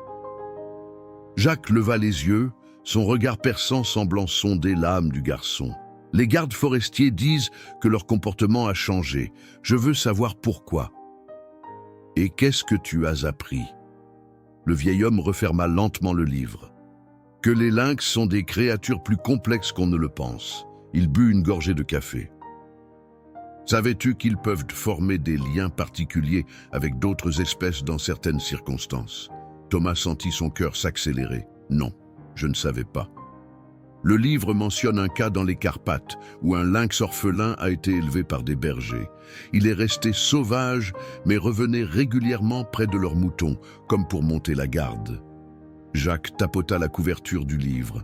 Jacques leva les yeux, son regard perçant semblant sonder l'âme du garçon. « Les gardes forestiers disent que leur comportement a changé. Je veux savoir pourquoi. »« Et qu'est-ce que tu as appris ?» Le vieil homme referma lentement le livre. « Que les lynx sont des créatures plus complexes qu'on ne le pense. » Il but une gorgée de café. « Savais-tu qu'ils peuvent former des liens particuliers avec d'autres espèces dans certaines circonstances ?» Thomas sentit son cœur s'accélérer. « Non, je ne savais pas. » Le livre mentionne un cas dans les Carpates où un lynx orphelin a été élevé par des bergers. Il est resté sauvage mais revenait régulièrement près de leurs moutons, comme pour monter la garde. Jacques tapota la couverture du livre.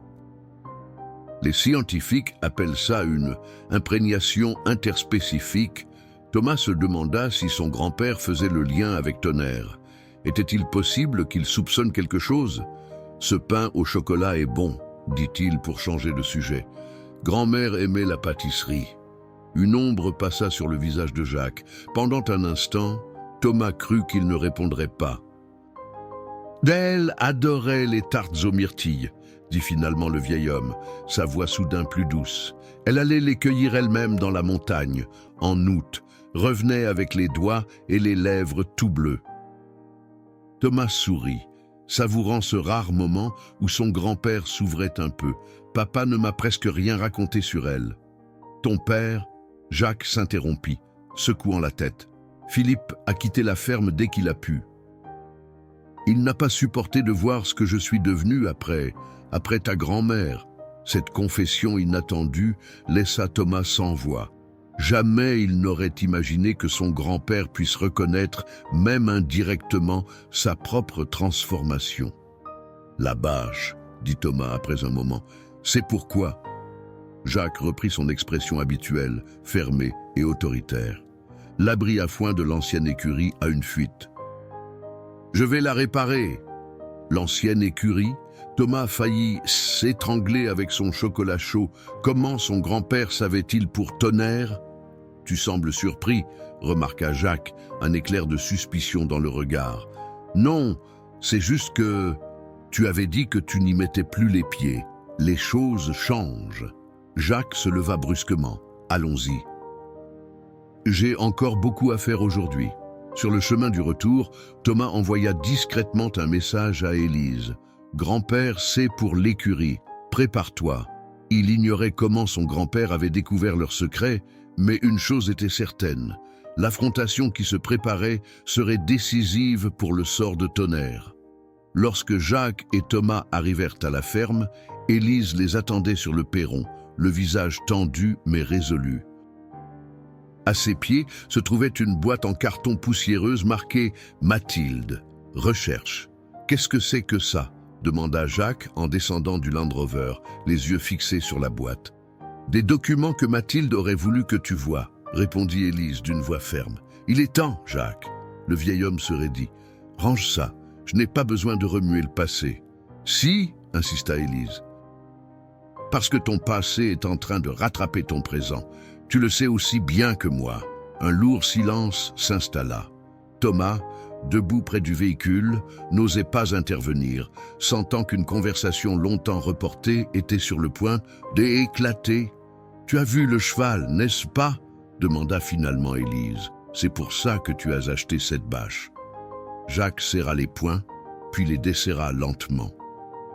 Les scientifiques appellent ça une imprégnation interspécifique. Thomas se demanda si son grand-père faisait le lien avec Tonnerre. Était-il possible qu'il soupçonne quelque chose? « Ce pain au chocolat est bon », dit-il pour changer de sujet. Grand-mère aimait la pâtisserie. Une ombre passa sur le visage de Jacques. Pendant un instant, Thomas crut qu'il ne répondrait pas. « Elle adorait les tartes aux myrtilles », dit finalement le vieil homme, sa voix soudain plus douce. Elle allait les cueillir elle-même dans la montagne, en août, revenait avec les doigts et les lèvres tout bleus. Thomas sourit, savourant ce rare moment où son grand-père s'ouvrait un peu. « Papa ne m'a presque rien raconté sur elle. »« Ton père ?» Jacques s'interrompit, secouant la tête. « Philippe a quitté la ferme dès qu'il a pu. Il n'a pas supporté de voir ce que je suis devenu après ta grand-mère. » Cette confession inattendue laissa Thomas sans voix. Jamais il n'aurait imaginé que son grand-père puisse reconnaître, même indirectement, sa propre transformation. « La bâche », dit Thomas après un moment, « c'est pourquoi ?» Jacques reprit son expression habituelle, fermée et autoritaire. L'abri à foin de l'ancienne écurie a une fuite. « Je vais la réparer !» L'ancienne écurie, Thomas faillit s'étrangler avec son chocolat chaud. Comment son grand-père savait-il pour Tonnerre? « Tu sembles surpris, » remarqua Jacques, un éclair de suspicion dans le regard. « Non, c'est juste que tu avais dit que tu n'y mettais plus les pieds. Les choses changent. » Jacques se leva brusquement. « Allons-y. » « J'ai encore beaucoup à faire aujourd'hui. » Sur le chemin du retour, Thomas envoya discrètement un message à Élise. « Grand-père, c'est pour l'écurie. Prépare-toi. » Il ignorait comment son grand-père avait découvert leur secret, mais une chose était certaine. L'affrontation qui se préparait serait décisive pour le sort de Tonnerre. Lorsque Jacques et Thomas arrivèrent à la ferme, Élise les attendait sur le perron, le visage tendu mais résolu. À ses pieds se trouvait une boîte en carton poussiéreuse marquée « Mathilde, recherche ». « Qu'est-ce que c'est que ça ?» demanda Jacques en descendant du Land Rover, les yeux fixés sur la boîte. « Des documents que Mathilde aurait voulu que tu vois », répondit Élise d'une voix ferme. « Il est temps, Jacques. » Le vieil homme se raidit. « Range ça, je n'ai pas besoin de remuer le passé. »« Si » insista Élise. « Parce que ton passé est en train de rattraper ton présent. Tu le sais aussi bien que moi. » Un lourd silence s'installa. Thomas, debout près du véhicule, n'osait pas intervenir, sentant qu'une conversation longtemps reportée était sur le point d'éclater. « Tu as vu le cheval, n'est-ce pas ?» demanda finalement Élise. « C'est pour ça que tu as acheté cette bâche. » Jacques serra les poings, puis les desserra lentement.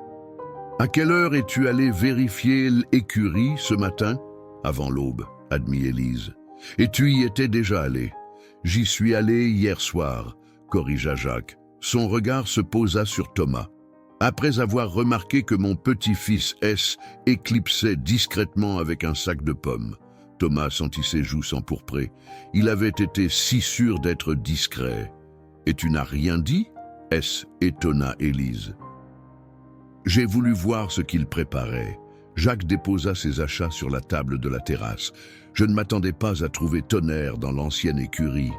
« À quelle heure es-tu allé vérifier l'écurie ce matin ?»« Avant l'aube, » admit Élise. « Et tu y étais déjà allé ?»« J'y suis allé hier soir, » corrigea Jacques. Son regard se posa sur Thomas. « Après avoir remarqué que mon petit-fils S éclipsait discrètement avec un sac de pommes. » Thomas sentit ses joues s'empourprer. Il avait été si sûr d'être discret. « Et tu n'as rien dit ?» étonna Élise. « J'ai voulu voir ce qu'il préparait. » Jacques déposa ses achats sur la table de la terrasse. Je ne m'attendais pas à trouver Tonnerre dans l'ancienne écurie.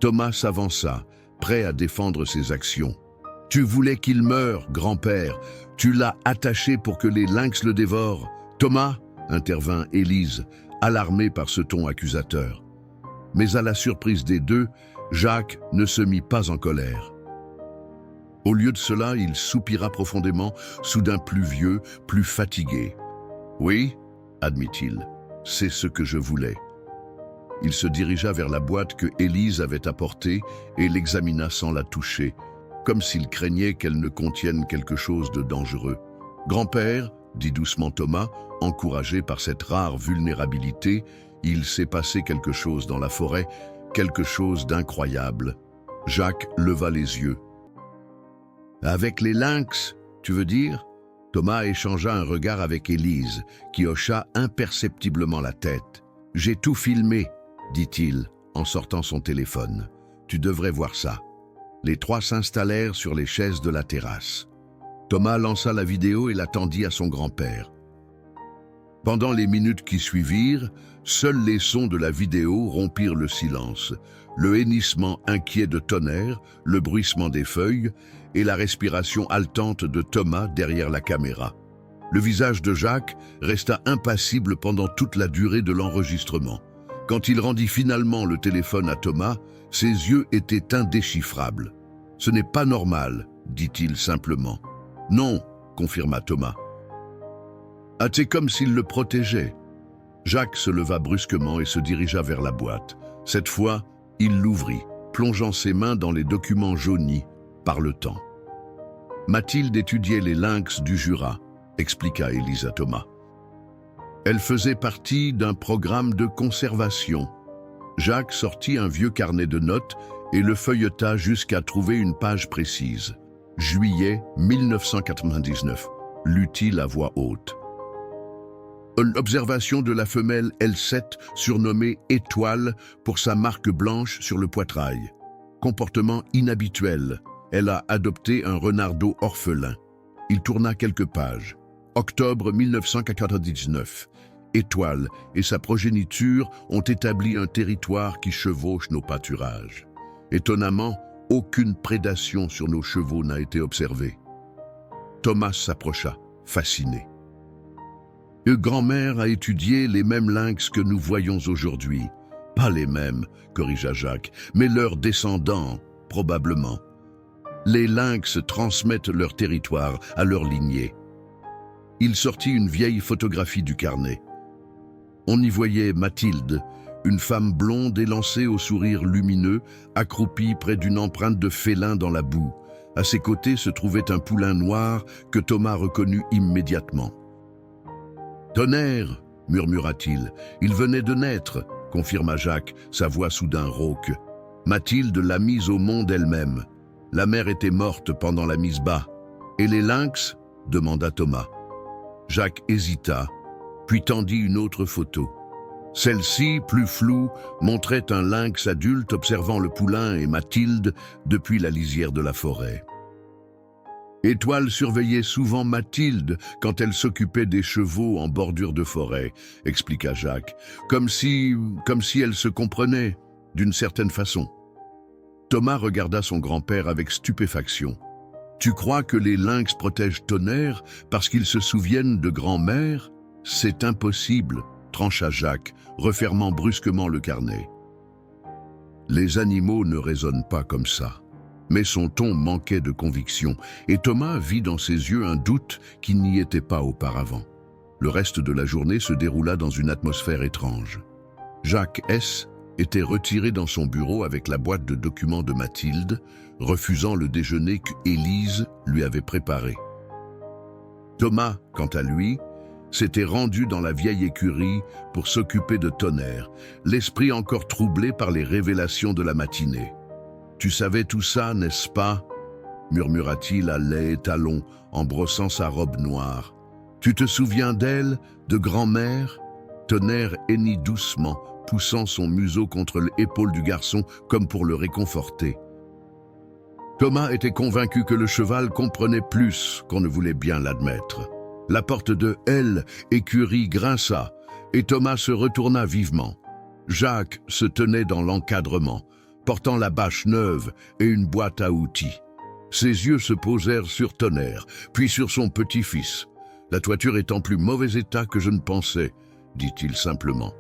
Thomas s'avança, prêt à défendre ses actions. « Tu voulais qu'il meure, grand-père. Tu l'as attaché pour que les lynx le dévorent. »« Thomas !» intervint Élise, alarmée par ce ton accusateur. Mais à la surprise des deux, Jacques ne se mit pas en colère. Au lieu de cela, il soupira profondément, soudain plus vieux, plus fatigué. « Oui, admit-il, c'est ce que je voulais. » Il se dirigea vers la boîte que Élise avait apportée et l'examina sans la toucher, comme s'il craignait qu'elle ne contienne quelque chose de dangereux. « Grand-père, » dit doucement Thomas, encouragé par cette rare vulnérabilité, il s'est passé quelque chose dans la forêt, quelque chose d'incroyable. Jacques leva les yeux. « Avec les lynx, tu veux dire ?» Thomas échangea un regard avec Élise, qui hocha imperceptiblement la tête. « J'ai tout filmé, » dit-il, en sortant son téléphone. « Tu devrais voir ça. » Les trois s'installèrent sur les chaises de la terrasse. Thomas lança la vidéo et la tendit à son grand-père. Pendant les minutes qui suivirent, seuls les sons de la vidéo rompirent le silence. Le hennissement inquiet de Tonnerre, le bruissement des feuilles et la respiration haletante de Thomas derrière la caméra. Le visage de Jacques resta impassible pendant toute la durée de l'enregistrement. Quand il rendit finalement le téléphone à Thomas, ses yeux étaient indéchiffrables. « Ce n'est pas normal, » dit-il simplement. « Non, » confirma Thomas. « Ah, c'est comme s'il le protégeait. » Jacques se leva brusquement et se dirigea vers la boîte. Cette fois, il l'ouvrit, plongeant ses mains dans les documents jaunis par le temps. Mathilde étudiait les lynx du Jura, expliqua Élise à Thomas. Elle faisait partie d'un programme de conservation. Jacques sortit un vieux carnet de notes et le feuilleta jusqu'à trouver une page précise. Juillet 1999, lut-il à voix haute. Observation de la femelle L7 surnommée Étoile pour sa marque blanche sur le poitrail. Comportement inhabituel. Elle a adopté un renardeau orphelin. Il tourna quelques pages. Octobre 1999. Étoile et sa progéniture ont établi un territoire qui chevauche nos pâturages. Étonnamment, aucune prédation sur nos chevaux n'a été observée. Thomas s'approcha, fasciné. Grand-mère a étudié les mêmes lynx que nous voyons aujourd'hui. Pas les mêmes, corrigea Jacques, mais leurs descendants, probablement. Les lynx transmettent leur territoire à leur lignée. Il sortit une vieille photographie du carnet. On y voyait Mathilde, une femme blonde élancée au sourire lumineux, accroupie près d'une empreinte de félin dans la boue. À ses côtés se trouvait un poulain noir que Thomas reconnut immédiatement. « Tonnerre !» murmura-t-il. « Il venait de naître !» confirma Jacques, sa voix soudain rauque. Mathilde l'a mise au monde elle-même. La mère était morte pendant la mise bas. « Et les lynx ?» demanda Thomas. Jacques hésita, puis tendit une autre photo. Celle-ci, plus floue, montrait un lynx adulte observant le poulain et Mathilde depuis la lisière de la forêt. Étoile surveillait souvent Mathilde quand elle s'occupait des chevaux en bordure de forêt, expliqua Jacques, comme si elle se comprenait, d'une certaine façon. Thomas regarda son grand-père avec stupéfaction. « Tu crois que les lynx protègent Tonnerre parce qu'ils se souviennent de grand-mère ? C'est impossible, trancha Jacques, refermant brusquement le carnet. Les animaux ne raisonnent pas comme ça. Mais son ton manquait de conviction, et Thomas vit dans ses yeux un doute qui n'y était pas auparavant. Le reste de la journée se déroula dans une atmosphère étrange. Jacques S. était retiré dans son bureau avec la boîte de documents de Mathilde, refusant le déjeuner qu'Élise lui avait préparé. Thomas, quant à lui, s'était rendu dans la vieille écurie pour s'occuper de Tonnerre, l'esprit encore troublé par les révélations de la matinée. « Tu savais tout ça, n'est-ce pas ?» murmura-t-il à laids talons en brossant sa robe noire. « Tu te souviens d'elle, de grand-mère ?» Tonnerre hennit doucement, poussant son museau contre l'épaule du garçon comme pour le réconforter. Thomas était convaincu que le cheval comprenait plus qu'on ne voulait bien l'admettre. La porte de L, écurie, grinça, et Thomas se retourna vivement. Jacques se tenait dans l'encadrement, portant la bâche neuve et une boîte à outils. Ses yeux se posèrent sur Tonnerre, puis sur son petit-fils. « La toiture est en plus mauvais état que je ne pensais », dit-il simplement.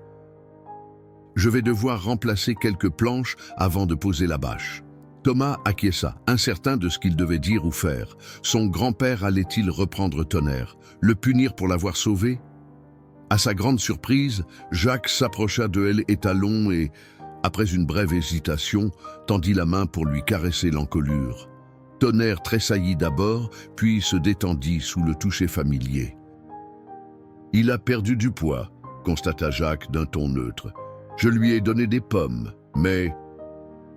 « Je vais devoir remplacer quelques planches avant de poser la bâche. » Thomas acquiesça, incertain de ce qu'il devait dire ou faire. Son grand-père allait-il reprendre Tonnerre, le punir pour l'avoir sauvé? À sa grande surprise, Jacques s'approcha de elle étalon et, après une brève hésitation, tendit la main pour lui caresser l'encolure. Tonnerre tressaillit d'abord, puis se détendit sous le toucher familier. « Il a perdu du poids », constata Jacques d'un ton neutre. « Je lui ai donné des pommes, mais... »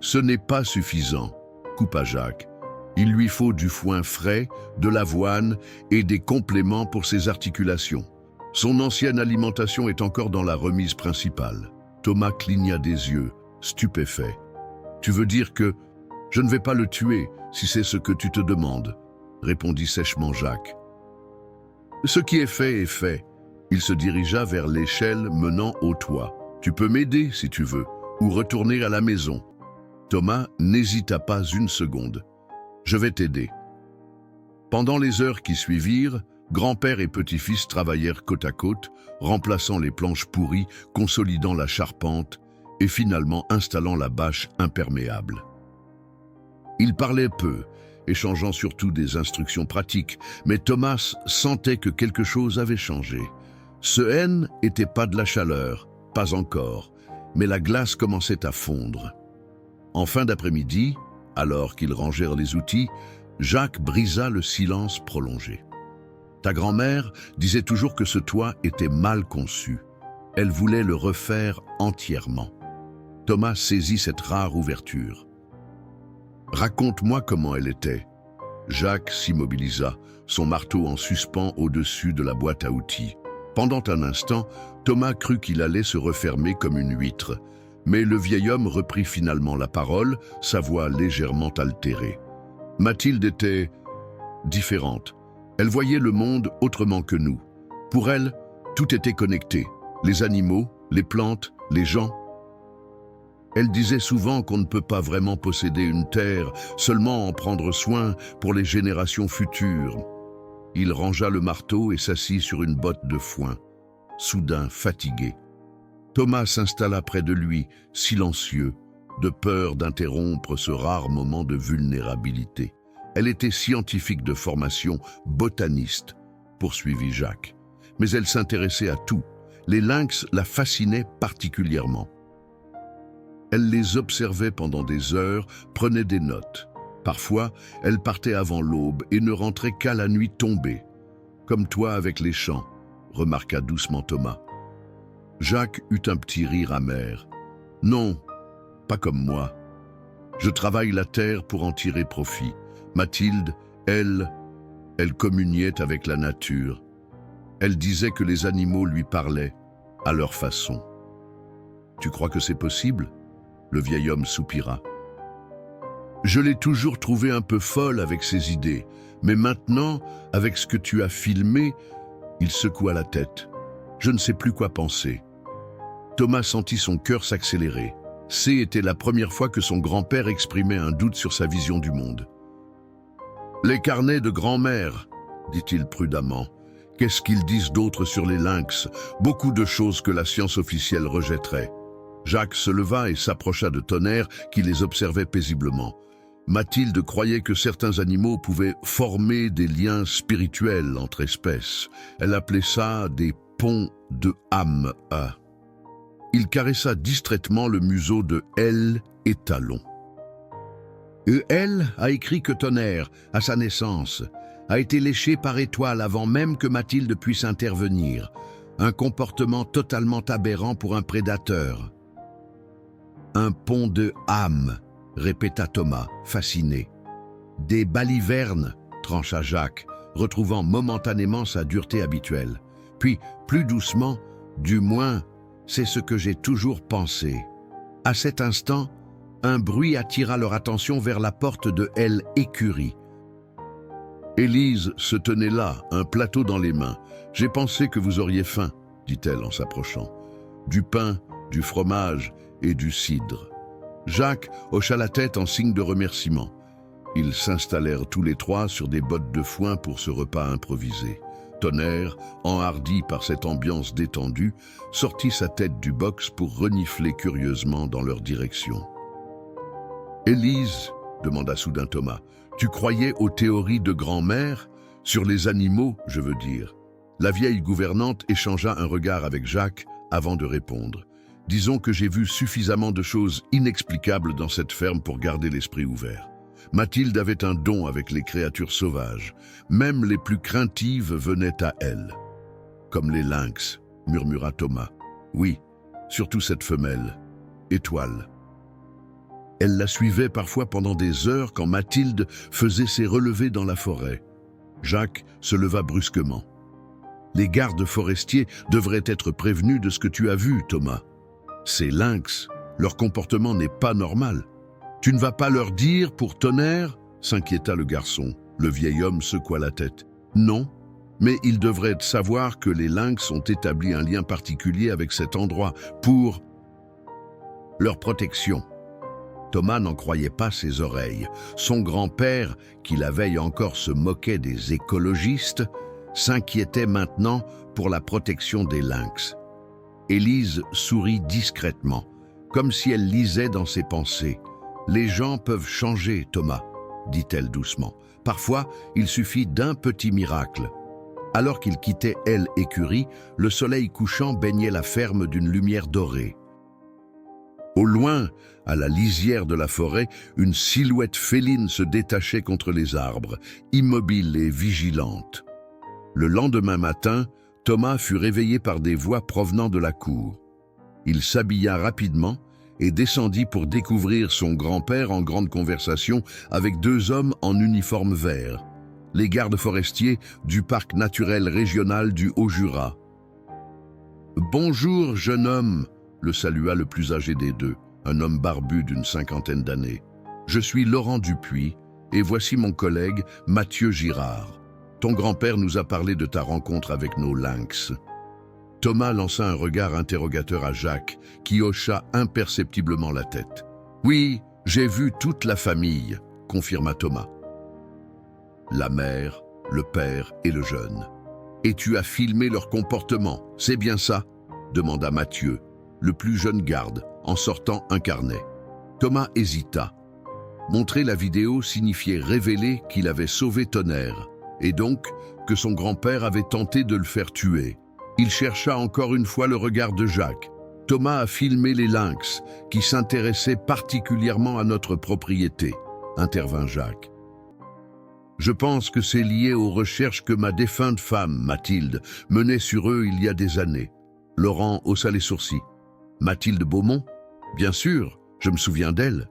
« Ce n'est pas suffisant, » coupa Jacques. « Il lui faut du foin frais, de l'avoine et des compléments pour ses articulations. Son ancienne alimentation est encore dans la remise principale. » Thomas cligna des yeux, stupéfait. « Tu veux dire que... Je ne vais pas le tuer, si c'est ce que tu te demandes, » répondit sèchement Jacques. « Ce qui est fait. » Il se dirigea vers l'échelle menant au toit. « Tu peux m'aider si tu veux, ou retourner à la maison. » Thomas n'hésita pas une seconde. « Je vais t'aider. » Pendant les heures qui suivirent, grand-père et petit-fils travaillèrent côte à côte, remplaçant les planches pourries, consolidant la charpente et finalement installant la bâche imperméable. Ils parlaient peu, échangeant surtout des instructions pratiques, mais Thomas sentait que quelque chose avait changé. Ce N n'était pas de la chaleur, pas encore, mais la glace commençait à fondre. En fin d'après-midi, alors qu'ils rangèrent les outils, Jacques brisa le silence prolongé. « Ta grand-mère disait toujours que ce toit était mal conçu. Elle voulait le refaire entièrement. » Thomas saisit cette rare ouverture. « Raconte-moi comment elle était. » Jacques s'immobilisa, son marteau en suspens au-dessus de la boîte à outils. Pendant un instant, Thomas crut qu'il allait se refermer comme une huître. Mais le vieil homme reprit finalement la parole, sa voix légèrement altérée. Mathilde était différente. Elle voyait le monde autrement que nous. Pour elle, tout était connecté. Les animaux, les plantes, les gens. Elle disait souvent qu'on ne peut pas vraiment posséder une terre, seulement en prendre soin pour les générations futures. Il rangea le marteau et s'assit sur une botte de foin, soudain fatigué. Thomas s'installa près de lui, silencieux, de peur d'interrompre ce rare moment de vulnérabilité. Elle était scientifique de formation, botaniste, poursuivit Jacques. Mais elle s'intéressait à tout. Les lynx la fascinaient particulièrement. Elle les observait pendant des heures, prenait des notes. Parfois, elle partait avant l'aube et ne rentrait qu'à la nuit tombée. Comme toi avec les champs, remarqua doucement Thomas. Jacques eut un petit rire amer. « Non, pas comme moi. Je travaille la terre pour en tirer profit. Mathilde, elle communiait avec la nature. Elle disait que les animaux lui parlaient, à leur façon. »« Tu crois que c'est possible ?» Le vieil homme soupira. « Je l'ai toujours trouvée un peu folle avec ses idées, mais maintenant, avec ce que tu as filmé, il secoua la tête. Je ne sais plus quoi penser. » Thomas sentit son cœur s'accélérer. C'était la première fois que son grand-père exprimait un doute sur sa vision du monde. « Les carnets de grand-mère, » dit-il prudemment. « Qu'est-ce qu'ils disent d'autre sur les lynx? Beaucoup de choses que la science officielle rejetterait. » Jacques se leva et s'approcha de Tonnerre qui les observait paisiblement. Mathilde croyait que certains animaux pouvaient former des liens spirituels entre espèces. Elle appelait ça des ponts de âme. Il caressa distraitement le museau de L étalon. L a écrit que Tonnerre, à sa naissance, a été léché par étoile avant même que Mathilde puisse intervenir. Un comportement totalement aberrant pour un prédateur. Un pont de âme, répéta Thomas, fasciné. Des balivernes, trancha Jacques, retrouvant momentanément sa dureté habituelle. Puis, plus doucement, Du moins, c'est ce que j'ai toujours pensé. À cet instant, un bruit attira leur attention vers la porte de L. Écurie. Élise se tenait là, un plateau dans les mains. « J'ai pensé que vous auriez faim, » dit-elle en s'approchant. « Du pain, du fromage et du cidre. » Jacques hocha la tête en signe de remerciement. Ils s'installèrent tous les trois sur des bottes de foin pour ce repas improvisé. Tonnerre, enhardi par cette ambiance détendue, sortit sa tête du box pour renifler curieusement dans leur direction. « Élise, demanda soudain Thomas, tu croyais aux théories de grand-mère? Sur les animaux, je veux dire. » La vieille gouvernante échangea un regard avec Jacques avant de répondre. « Disons que j'ai vu suffisamment de choses inexplicables dans cette ferme pour garder l'esprit ouvert. Mathilde avait un don avec les créatures sauvages. Même les plus craintives venaient à elle. »« Comme les lynx, » murmura Thomas. « Oui, surtout cette femelle, Étoile. Elle la suivait parfois pendant des heures quand Mathilde faisait ses relevés dans la forêt. » Jacques se leva brusquement. « Les gardes forestiers devraient être prévenus de ce que tu as vu, Thomas. Ces lynx, leur comportement n'est pas normal. Tu ne vas pas leur dire pour Tonnerre ?» s'inquiéta le garçon. Le vieil homme secoua la tête. « Non, mais ils devraient savoir que les lynx ont établi un lien particulier avec cet endroit pour leur protection. » Thomas n'en croyait pas ses oreilles. Son grand-père, qui la veille encore se moquait des écologistes, s'inquiétait maintenant pour la protection des lynx. Élise sourit discrètement, comme si elle lisait dans ses pensées. « Les gens peuvent changer, Thomas, » dit-elle doucement. « Parfois, il suffit d'un petit miracle. » Alors qu'ils quittaient L. Écurie, le soleil couchant baignait la ferme d'une lumière dorée. Au loin, à la lisière de la forêt, une silhouette féline se détachait contre les arbres, immobile et vigilante. Le lendemain matin, Thomas fut réveillé par des voix provenant de la cour. Il s'habilla rapidement et descendit pour découvrir son grand-père en grande conversation avec deux hommes en uniforme vert, les gardes forestiers du parc naturel régional du Haut-Jura. « Bonjour, jeune homme », le salua le plus âgé des deux, un homme barbu d'une 50aine d'années. « Je suis Laurent Dupuis et voici mon collègue Mathieu Girard. Ton grand-père nous a parlé de ta rencontre avec nos lynx. » Thomas lança un regard interrogateur à Jacques, qui hocha imperceptiblement la tête. « Oui, j'ai vu toute la famille, » confirma Thomas. « La mère, le père et le jeune. Et tu as filmé leur comportement, c'est bien ça ?» demanda Mathieu, le plus jeune garde, en sortant un carnet. Thomas hésita. Montrer la vidéo signifiait révéler qu'il avait sauvé Tonnerre, et donc que son grand-père avait tenté de le faire tuer. Il chercha encore une fois le regard de Jacques. « Thomas a filmé les lynx, qui s'intéressaient particulièrement à notre propriété, » intervint Jacques. « Je pense que c'est lié aux recherches que ma défunte femme, Mathilde, menait sur eux il y a des années. » Laurent haussa les sourcils. « Mathilde Beaumont ? Bien sûr, je me souviens d'elle.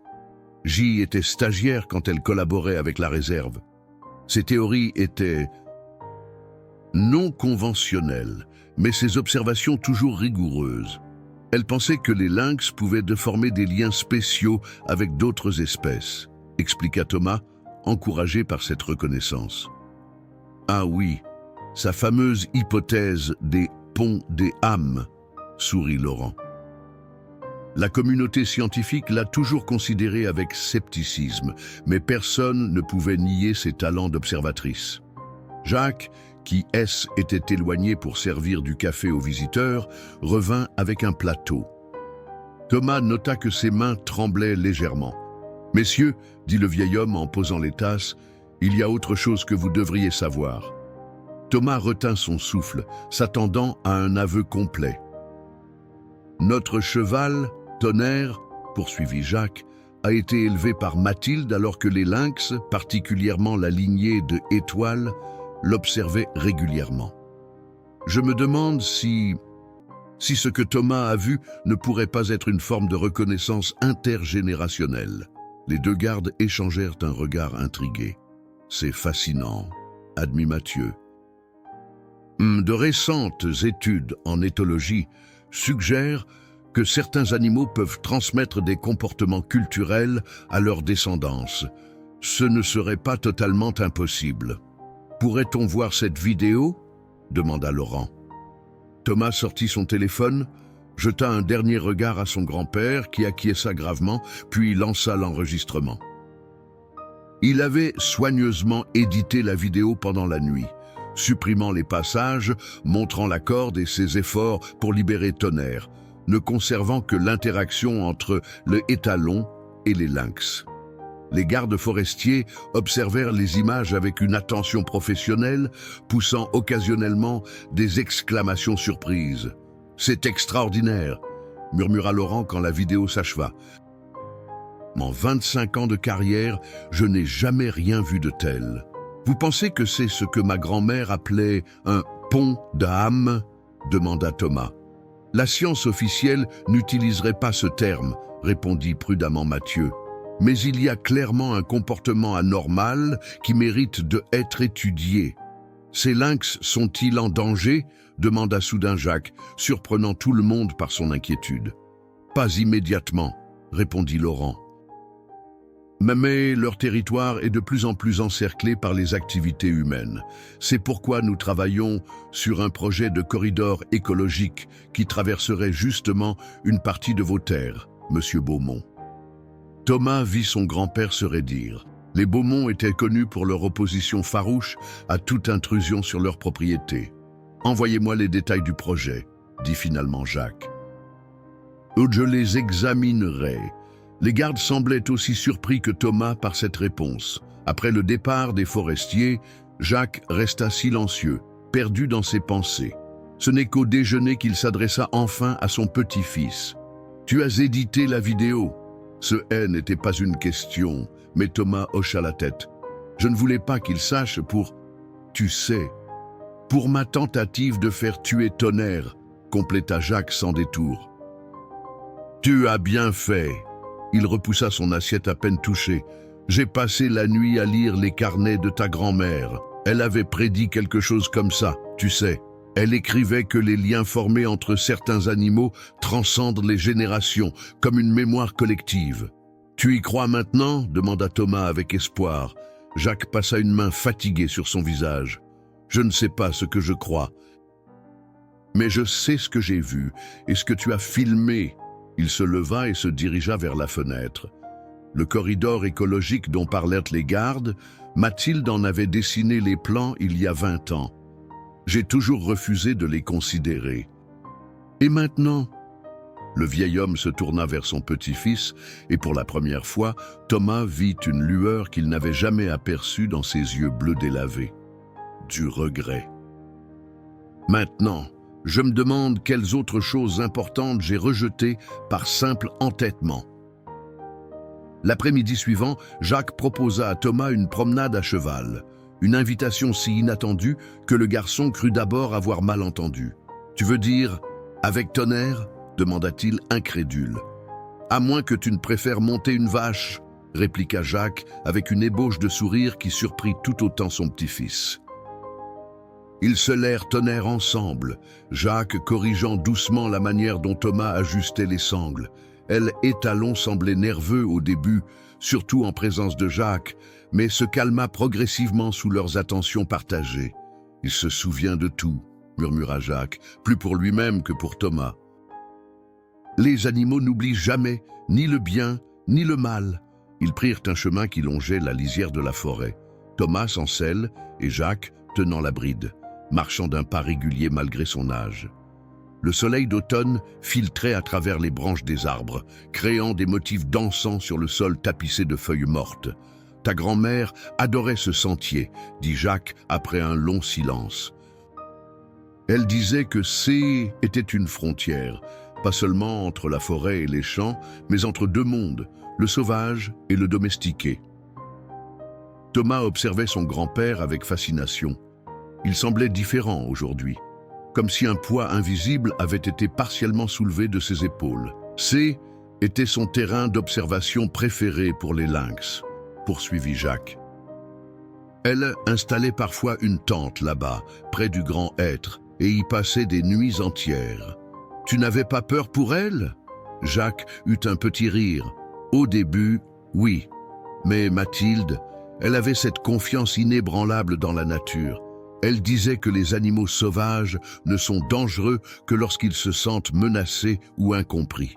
J'y étais stagiaire quand elle collaborait avec la réserve. Ses théories étaient non conventionnelles, mais ses observations toujours rigoureuses. Elle pensait que les lynx pouvaient former des liens spéciaux avec d'autres espèces, » expliqua Thomas, encouragé par cette reconnaissance. « Ah oui, sa fameuse hypothèse des ponts des âmes, » sourit Laurent. La communauté scientifique l'a toujours considérée avec scepticisme, mais personne ne pouvait nier ses talents d'observatrice. Jacques, qui était éloigné pour servir du café aux visiteurs, revint avec un plateau. Thomas nota que ses mains tremblaient légèrement. « Messieurs, » dit le vieil homme en posant les tasses, « il y a autre chose que vous devriez savoir. » Thomas retint son souffle, s'attendant à un aveu complet. « Notre cheval, Tonnerre, » poursuivit Jacques, « a été élevé par Mathilde alors que les lynx, particulièrement la lignée de Étoile, l'observaient régulièrement. Je me demande si ce que Thomas a vu ne pourrait pas être une forme de reconnaissance intergénérationnelle. » Les deux gardes échangèrent un regard intrigué. « C'est fascinant, » admit Mathieu. « De récentes études en éthologie suggèrent que certains animaux peuvent transmettre des comportements culturels à leur descendance. Ce ne serait pas totalement impossible. Pourrait-on voir cette vidéo ? Demanda Laurent. Thomas sortit son téléphone, jeta un dernier regard à son grand-père qui acquiesça gravement, puis lança l'enregistrement. Il avait soigneusement édité la vidéo pendant la nuit, supprimant les passages, montrant la corde et ses efforts pour libérer Tonnerre, ne conservant que l'interaction entre le étalon et les lynx. Les gardes forestiers observèrent les images avec une attention professionnelle, poussant occasionnellement des exclamations surprises. « C'est extraordinaire !» murmura Laurent quand la vidéo s'acheva. « En 25 ans de carrière, je n'ai jamais rien vu de tel. Vous pensez que c'est ce que ma grand-mère appelait un « pont d'âme » demanda Thomas. « La science officielle n'utiliserait pas ce terme », répondit prudemment Mathieu. « Mais il y a clairement un comportement anormal qui mérite d'être étudié. Ces lynx sont-ils en danger ?» demanda soudain Jacques, surprenant tout le monde par son inquiétude. « Pas immédiatement », répondit Laurent. Mais leur territoire est de plus en plus encerclé par les activités humaines. C'est pourquoi nous travaillons sur un projet de corridor écologique qui traverserait justement une partie de vos terres, Monsieur Beaumont. Thomas vit son grand-père se raidir. Les Beaumont étaient connus pour leur opposition farouche à toute intrusion sur leur propriété. « Envoyez-moi les détails du projet », dit finalement Jacques. « Je les examinerai. » Les gardes semblaient aussi surpris que Thomas par cette réponse. Après le départ des forestiers, Jacques resta silencieux, perdu dans ses pensées. Ce n'est qu'au déjeuner qu'il s'adressa enfin à son petit-fils. « Tu as édité la vidéo ?» Ce « est » n'était pas une question, mais Thomas hocha la tête. « Je ne voulais pas qu'il sache pour... Tu sais, pour ma tentative de faire tuer Tonnerre, » compléta Jacques sans détour. « Tu as bien fait. » Il repoussa son assiette à peine touchée. « J'ai passé la nuit à lire les carnets de ta grand-mère. Elle avait prédit quelque chose comme ça, tu sais. Elle écrivait que les liens formés entre certains animaux transcendent les générations, comme une mémoire collective. « Tu y crois maintenant ?» demanda Thomas avec espoir. Jacques passa une main fatiguée sur son visage. « Je ne sais pas ce que je crois. Mais je sais ce que j'ai vu et ce que tu as filmé. » Il se leva et se dirigea vers la fenêtre. Le corridor écologique dont parlèrent les gardes, Mathilde en avait dessiné les plans il y a 20 ans. J'ai toujours refusé de les considérer. Et maintenant ? Le vieil homme se tourna vers son petit-fils et pour la première fois, Thomas vit une lueur qu'il n'avait jamais aperçue dans ses yeux bleus délavés. Du regret. Maintenant, je me demande quelles autres choses importantes j'ai rejetées par simple entêtement. L'après-midi suivant, Jacques proposa à Thomas une promenade à cheval, une invitation si inattendue que le garçon crut d'abord avoir mal entendu. « Tu veux dire, avec Tonnerre ?» demanda-t-il incrédule. « À moins que tu ne préfères monter une vache ?» répliqua Jacques avec une ébauche de sourire qui surprit tout autant son petit-fils. Ils se lèrent Tonnerre ensemble, Jacques corrigeant doucement la manière dont Thomas ajustait les sangles. Elle et Talon semblaient nerveux au début, surtout en présence de Jacques, mais se calma progressivement sous leurs attentions partagées. « Il se souvient de tout », murmura Jacques, plus pour lui-même que pour Thomas. « Les animaux n'oublient jamais, ni le bien, ni le mal. » Ils prirent un chemin qui longeait la lisière de la forêt. Thomas en selle et Jacques tenant la bride, marchant d'un pas régulier malgré son âge. Le soleil d'automne filtrait à travers les branches des arbres, créant des motifs dansants sur le sol tapissé de feuilles mortes. « Ta grand-mère adorait ce sentier », dit Jacques après un long silence. Elle disait que C était une frontière, pas seulement entre la forêt et les champs, mais entre deux mondes, le sauvage et le domestiqué. Thomas observait son grand-père avec fascination. Il semblait différent aujourd'hui, comme si un poids invisible avait été partiellement soulevé de ses épaules. C était son terrain d'observation préféré pour les lynx, poursuivit Jacques. Elle installait parfois une tente là-bas, près du grand être, et y passait des nuits entières. « Tu n'avais pas peur pour elle ?» Jacques eut un petit rire. Au début, oui. Mais Mathilde, elle avait cette confiance inébranlable dans la nature. Elle disait que les animaux sauvages ne sont dangereux que lorsqu'ils se sentent menacés ou incompris.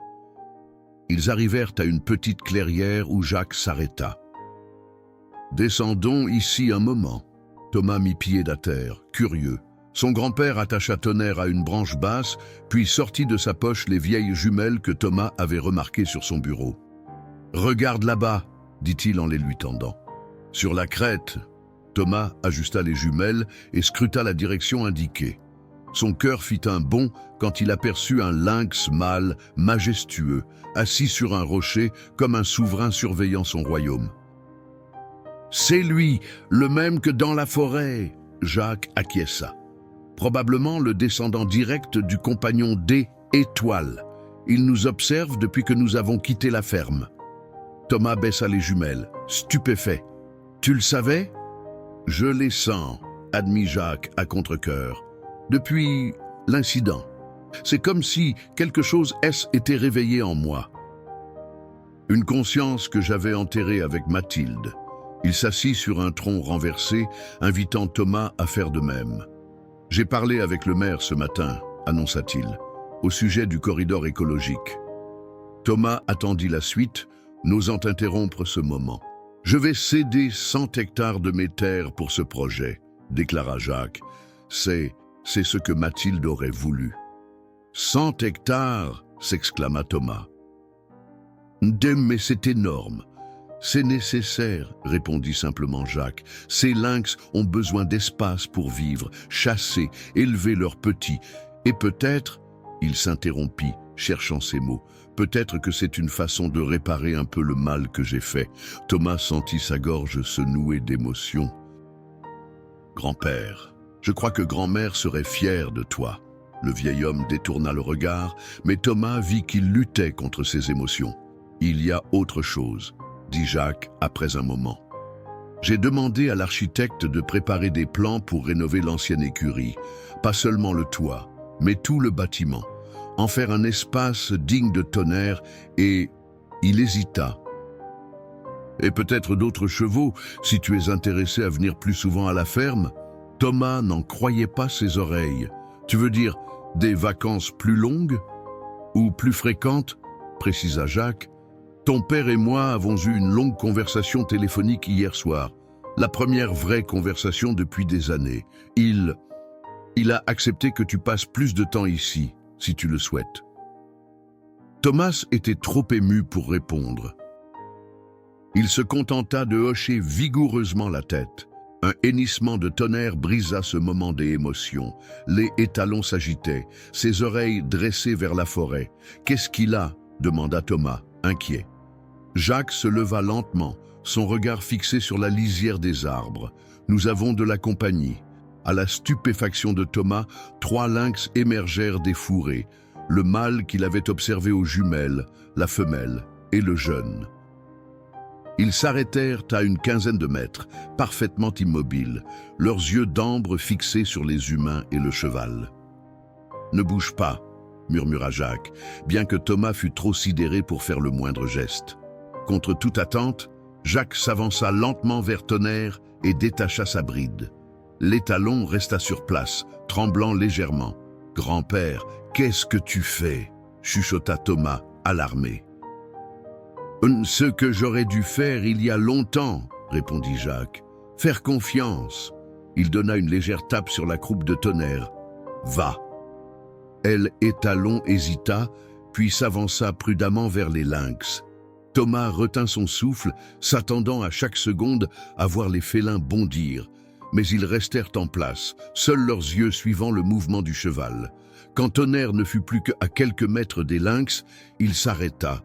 Ils arrivèrent à une petite clairière où Jacques s'arrêta. « Descendons ici un moment. » Thomas mit pied à terre, curieux. Son grand-père attacha Tonnerre à une branche basse, puis sortit de sa poche les vieilles jumelles que Thomas avait remarquées sur son bureau. « Regarde là-bas, » dit-il en les lui tendant. Sur la crête, Thomas ajusta les jumelles et scruta la direction indiquée. Son cœur fit un bond quand il aperçut un lynx mâle majestueux, assis sur un rocher comme un souverain surveillant son royaume. « C'est lui, le même que dans la forêt !» Jacques acquiesça. Probablement le descendant direct du compagnon D, Étoile. Il nous observe depuis que nous avons quitté la ferme. Thomas baissa les jumelles, stupéfait. « Tu le savais ?»« Je les sens, » admit Jacques à contre-cœur. « Depuis l'incident. C'est comme si quelque chose était réveillé en moi. Une conscience que j'avais enterrée avec Mathilde. » Il s'assit sur un tronc renversé, invitant Thomas à faire de même. « J'ai parlé avec le maire ce matin, » annonça-t-il, au sujet du corridor écologique. Thomas attendit la suite, n'osant interrompre ce moment. « Je vais céder 100 hectares de mes terres pour ce projet, » déclara Jacques. « C'est ce que Mathilde aurait voulu. »« 100 hectares !» s'exclama Thomas. « Mais c'est énorme. » « C'est nécessaire, » répondit simplement Jacques. « Ces lynx ont besoin d'espace pour vivre, chasser, élever leurs petits. Et peut-être, » il s'interrompit, cherchant ses mots, « peut-être que c'est une façon de réparer un peu le mal que j'ai fait. » Thomas sentit sa gorge se nouer d'émotion. « Grand-père, je crois que grand-mère serait fière de toi. » Le vieil homme détourna le regard, mais Thomas vit qu'il luttait contre ses émotions. « Il y a autre chose. » dit Jacques après un moment. « J'ai demandé à l'architecte de préparer des plans pour rénover l'ancienne écurie, pas seulement le toit, mais tout le bâtiment, en faire un espace digne de Tonnerre et... » il hésita. « Et peut-être d'autres chevaux, si tu es intéressé à venir plus souvent à la ferme ?» Thomas n'en croyait pas ses oreilles. « Tu veux dire des vacances plus longues ou plus fréquentes ?» précisa Jacques. Ton père et moi avons eu une longue conversation téléphonique hier soir. La première vraie conversation depuis des années. Il a accepté que tu passes plus de temps ici, si tu le souhaites. » Thomas était trop ému pour répondre. Il se contenta de hocher vigoureusement la tête. Un hennissement de tonnerre brisa ce moment des émotions. Les étalons s'agitaient, ses oreilles dressées vers la forêt. « Qu'est-ce qu'il a ?» demanda Thomas, inquiet. Jacques se leva lentement, son regard fixé sur la lisière des arbres. « Nous avons de la compagnie. » À la stupéfaction de Thomas, 3 lynx émergèrent des fourrés. Le mâle qu'il avait observé aux jumelles, la femelle et le jeune. Ils s'arrêtèrent à une quinzaine de mètres, parfaitement immobiles, leurs yeux d'ambre fixés sur les humains et le cheval. « Ne bouge pas, » murmura Jacques, bien que Thomas fût trop sidéré pour faire le moindre geste. Contre toute attente, Jacques s'avança lentement vers Tonnerre et détacha sa bride. L'étalon resta sur place, tremblant légèrement. « Grand-père, qu'est-ce que tu fais ?» chuchota Thomas, alarmé. « Ce que j'aurais dû faire il y a longtemps, » répondit Jacques. « Faire confiance. » Il donna une légère tape sur la croupe de Tonnerre. « Va. » Elle, étalon, hésita, puis s'avança prudemment vers les lynx. Thomas retint son souffle, s'attendant à chaque seconde à voir les félins bondir. Mais ils restèrent en place, seuls leurs yeux suivant le mouvement du cheval. Quand Tonnerre ne fut plus qu'à quelques mètres des lynx, il s'arrêta.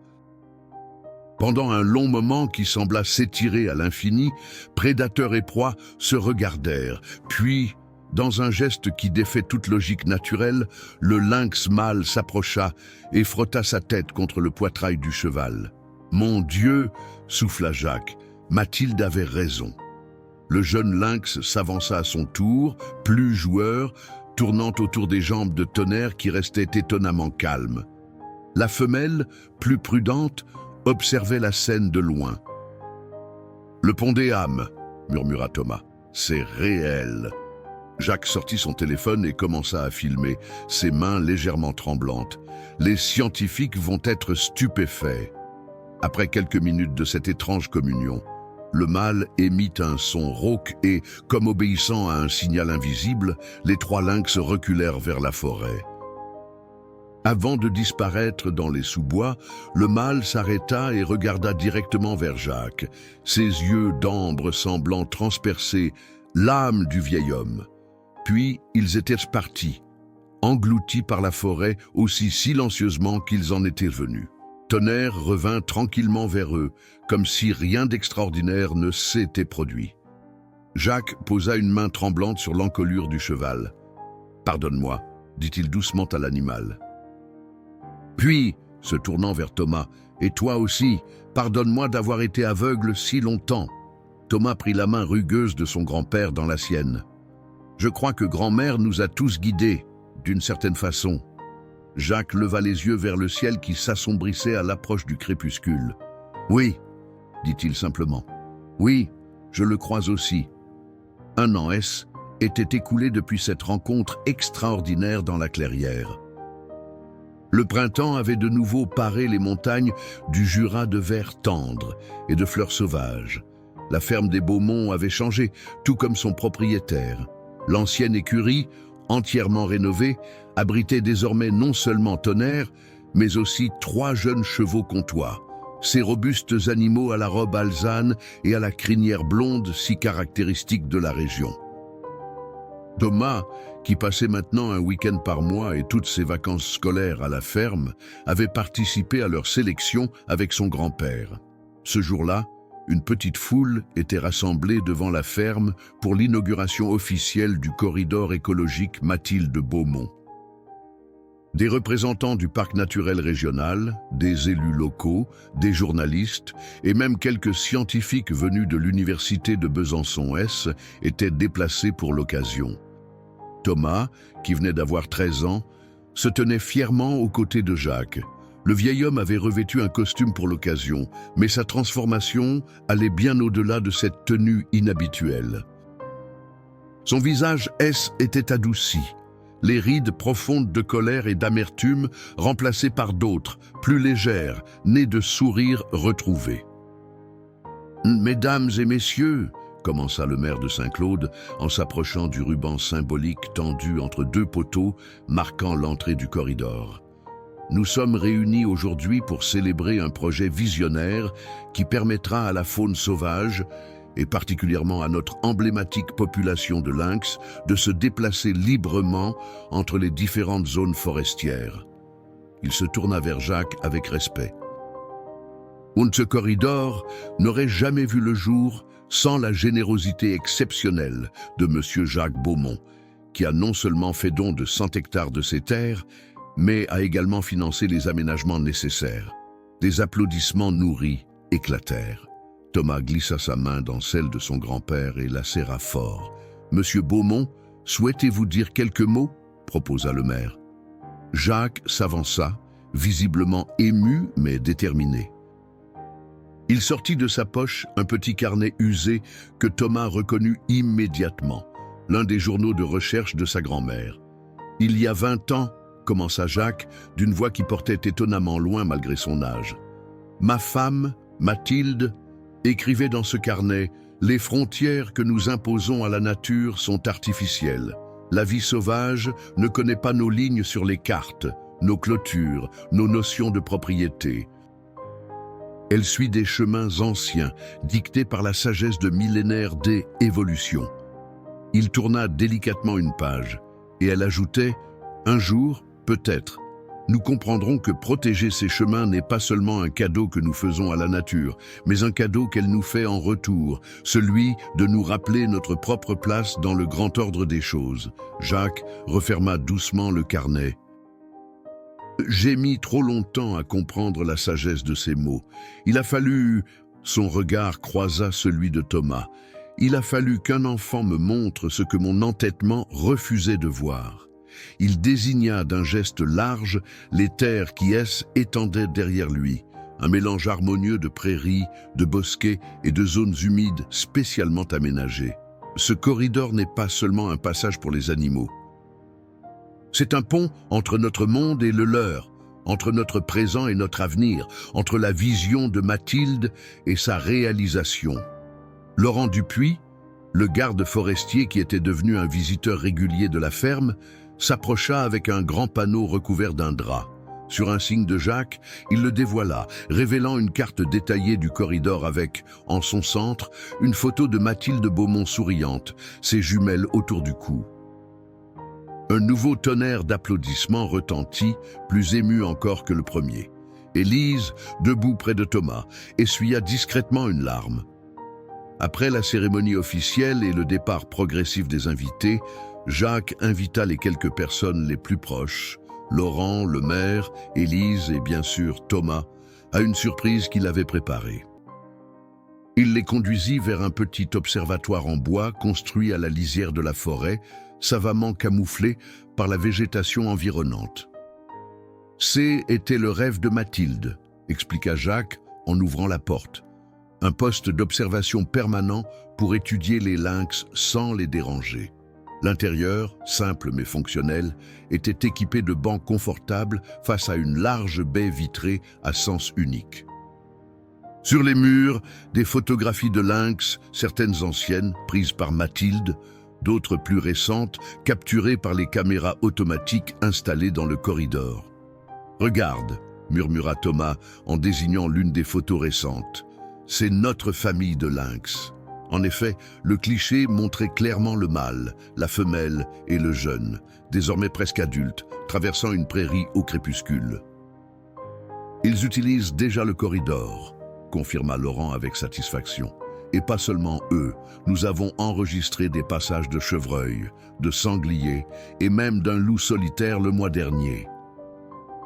Pendant un long moment qui sembla s'étirer à l'infini, prédateur et proie se regardèrent. Puis, dans un geste qui défait toute logique naturelle, le lynx mâle s'approcha et frotta sa tête contre le poitrail du cheval. « Mon Dieu !» souffla Jacques. « Mathilde avait raison. » Le jeune lynx s'avança à son tour, plus joueur, tournant autour des jambes de Tonnerre qui restait étonnamment calme. La femelle, plus prudente, observait la scène de loin. « Le pont des âmes », murmura Thomas. « C'est réel. » Jacques sortit son téléphone et commença à filmer, ses mains légèrement tremblantes. Les scientifiques vont être stupéfaits. Après quelques minutes de cette étrange communion, le mâle émit un son rauque et, comme obéissant à un signal invisible, les trois lynx reculèrent vers la forêt. Avant de disparaître dans les sous-bois, le mâle s'arrêta et regarda directement vers Jacques, ses yeux d'ambre semblant transpercer l'âme du vieil homme. Puis ils étaient partis, engloutis par la forêt aussi silencieusement qu'ils en étaient venus. Tonnerre revint tranquillement vers eux, comme si rien d'extraordinaire ne s'était produit. Jacques posa une main tremblante sur l'encolure du cheval. « Pardonne-moi », dit-il doucement à l'animal. Puis, se tournant vers Thomas, « Et toi aussi, pardonne-moi d'avoir été aveugle si longtemps. » Thomas prit la main rugueuse de son grand-père dans la sienne. « Je crois que grand-mère nous a tous guidés, d'une certaine façon. » Jacques leva les yeux vers le ciel qui s'assombrissait à l'approche du crépuscule. « Oui, » dit-il simplement. « Oui, je le crois aussi. » 1 an était écoulé depuis cette rencontre extraordinaire dans la clairière. Le printemps avait de nouveau paré les montagnes du Jura de vert tendre et de fleurs sauvages. La ferme des Beaumont avait changé, tout comme son propriétaire. L'ancienne écurie, entièrement rénovée, abritait désormais non seulement Tonnerre, mais aussi 3 jeunes chevaux comtois, ces robustes animaux à la robe alezane et à la crinière blonde si caractéristique de la région. Thomas, qui passait maintenant un week-end par mois et toutes ses vacances scolaires à la ferme, avait participé à leur sélection avec son grand-père. Ce jour-là, une petite foule était rassemblée devant la ferme pour l'inauguration officielle du corridor écologique Mathilde Beaumont. Des représentants du parc naturel régional, des élus locaux, des journalistes et même quelques scientifiques venus de l'université de Besançon-Est étaient déplacés pour l'occasion. Thomas, qui venait d'avoir 13 ans, se tenait fièrement aux côtés de Jacques. Le vieil homme avait revêtu un costume pour l'occasion, mais sa transformation allait bien au-delà de cette tenue inhabituelle. Son visage était adouci, les rides profondes de colère et d'amertume remplacées par d'autres, plus légères, nées de sourires retrouvés. « Mesdames et messieurs », commença le maire de Saint-Claude en s'approchant du ruban symbolique tendu entre 2 poteaux marquant l'entrée du corridor. Nous sommes réunis aujourd'hui pour célébrer un projet visionnaire qui permettra à la faune sauvage, et particulièrement à notre emblématique population de lynx, de se déplacer librement entre les différentes zones forestières. Il se tourna vers Jacques avec respect. Ce corridor n'aurait jamais vu le jour sans la générosité exceptionnelle de M. Jacques Beaumont, qui a non seulement fait don de 100 hectares de ses terres, mais a également financé les aménagements nécessaires. Des applaudissements nourris éclatèrent. Thomas glissa sa main dans celle de son grand-père et la serra fort. « Monsieur Beaumont, souhaitez-vous dire quelques mots ?» proposa le maire. Jacques s'avança, visiblement ému mais déterminé. Il sortit de sa poche un petit carnet usé que Thomas reconnut immédiatement, l'un des journaux de recherche de sa grand-mère. « Il y a 20 ans, commença Jacques, d'une voix qui portait étonnamment loin malgré son âge. « Ma femme, Mathilde, écrivait dans ce carnet « Les frontières que nous imposons à la nature sont artificielles. La vie sauvage ne connaît pas nos lignes sur les cartes, nos clôtures, nos notions de propriété. Elle suit des chemins anciens, dictés par la sagesse de millénaires d'évolution. » Il tourna délicatement une page, et elle ajoutait « Un jour, peut-être, nous comprendrons que protéger ces chemins n'est pas seulement un cadeau que nous faisons à la nature, mais un cadeau qu'elle nous fait en retour, celui de nous rappeler notre propre place dans le grand ordre des choses. » Jacques referma doucement le carnet. J'ai mis trop longtemps à comprendre la sagesse de ces mots. Il a fallu... Son regard croisa celui de Thomas. Il a fallu qu'un enfant me montre ce que mon entêtement refusait de voir. Il désigna d'un geste large les terres qui étendaient derrière lui, un mélange harmonieux de prairies, de bosquets et de zones humides spécialement aménagées. Ce corridor n'est pas seulement un passage pour les animaux. C'est un pont entre notre monde et le leur, entre notre présent et notre avenir, entre la vision de Mathilde et sa réalisation. Laurent Dupuis, le garde forestier qui était devenu un visiteur régulier de la ferme, s'approcha avec un grand panneau recouvert d'un drap. Sur un signe de Jacques, il le dévoila, révélant une carte détaillée du corridor avec, en son centre, une photo de Mathilde Beaumont souriante, ses jumelles autour du cou. Un nouveau tonnerre d'applaudissements retentit, plus ému encore que le premier. Élise, debout près de Thomas, essuya discrètement une larme. Après la cérémonie officielle et le départ progressif des invités, Jacques invita les quelques personnes les plus proches, Laurent, le maire, Élise et bien sûr Thomas, à une surprise qu'il avait préparée. Il les conduisit vers un petit observatoire en bois construit à la lisière de la forêt, savamment camouflé par la végétation environnante. Était le rêve de Mathilde, expliqua Jacques en ouvrant la porte. Un poste d'observation permanent pour étudier les lynx sans les déranger. L'intérieur, simple mais fonctionnel, était équipé de bancs confortables face à une large baie vitrée à sens unique. Sur les murs, des photographies de lynx, certaines anciennes, prises par Mathilde, d'autres plus récentes, capturées par les caméras automatiques installées dans le corridor. « Regarde », murmura Thomas en désignant l'une des photos récentes. « C'est notre famille de lynx. » En effet, le cliché montrait clairement le mâle, la femelle et le jeune, désormais presque adulte, traversant une prairie au crépuscule. « Ils utilisent déjà le corridor », confirma Laurent avec satisfaction. « Et pas seulement eux, nous avons enregistré des passages de chevreuils, de sangliers et même d'un loup solitaire le mois dernier. »«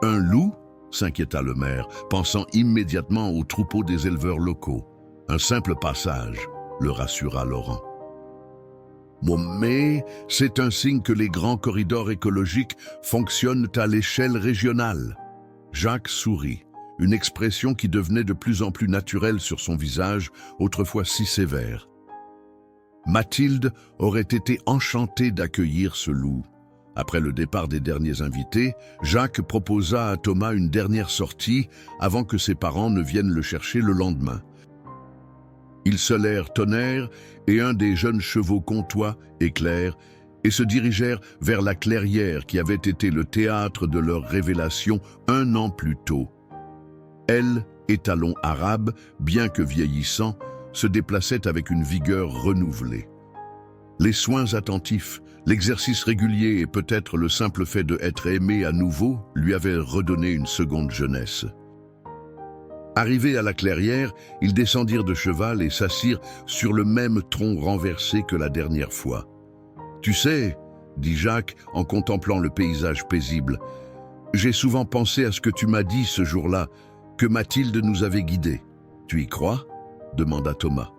Un loup ?» s'inquiéta le maire, pensant immédiatement au troupeau des éleveurs locaux. « Un simple passage », le rassura Laurent. « Bon, mais c'est un signe que les grands corridors écologiques fonctionnent à l'échelle régionale. » Jacques sourit, une expression qui devenait de plus en plus naturelle sur son visage, autrefois si sévère. Mathilde aurait été enchantée d'accueillir ce loup. Après le départ des derniers invités, Jacques proposa à Thomas une dernière sortie avant que ses parents ne viennent le chercher le lendemain. Ils sellèrent Tonnerre et un des jeunes chevaux comtois, Éclair, et se dirigèrent vers la clairière qui avait été le théâtre de leur révélation 1 an plus tôt. Elle, étalon arabe, bien que vieillissant, se déplaçait avec une vigueur renouvelée. Les soins attentifs, l'exercice régulier et peut-être le simple fait d'être aimé à nouveau lui avaient redonné une seconde jeunesse. Arrivés à la clairière, ils descendirent de cheval et s'assirent sur le même tronc renversé que la dernière fois. « Tu sais, » dit Jacques en contemplant le paysage paisible, « j'ai souvent pensé à ce que tu m'as dit ce jour-là, que Mathilde nous avait guidés. Tu y crois ?» demanda Thomas.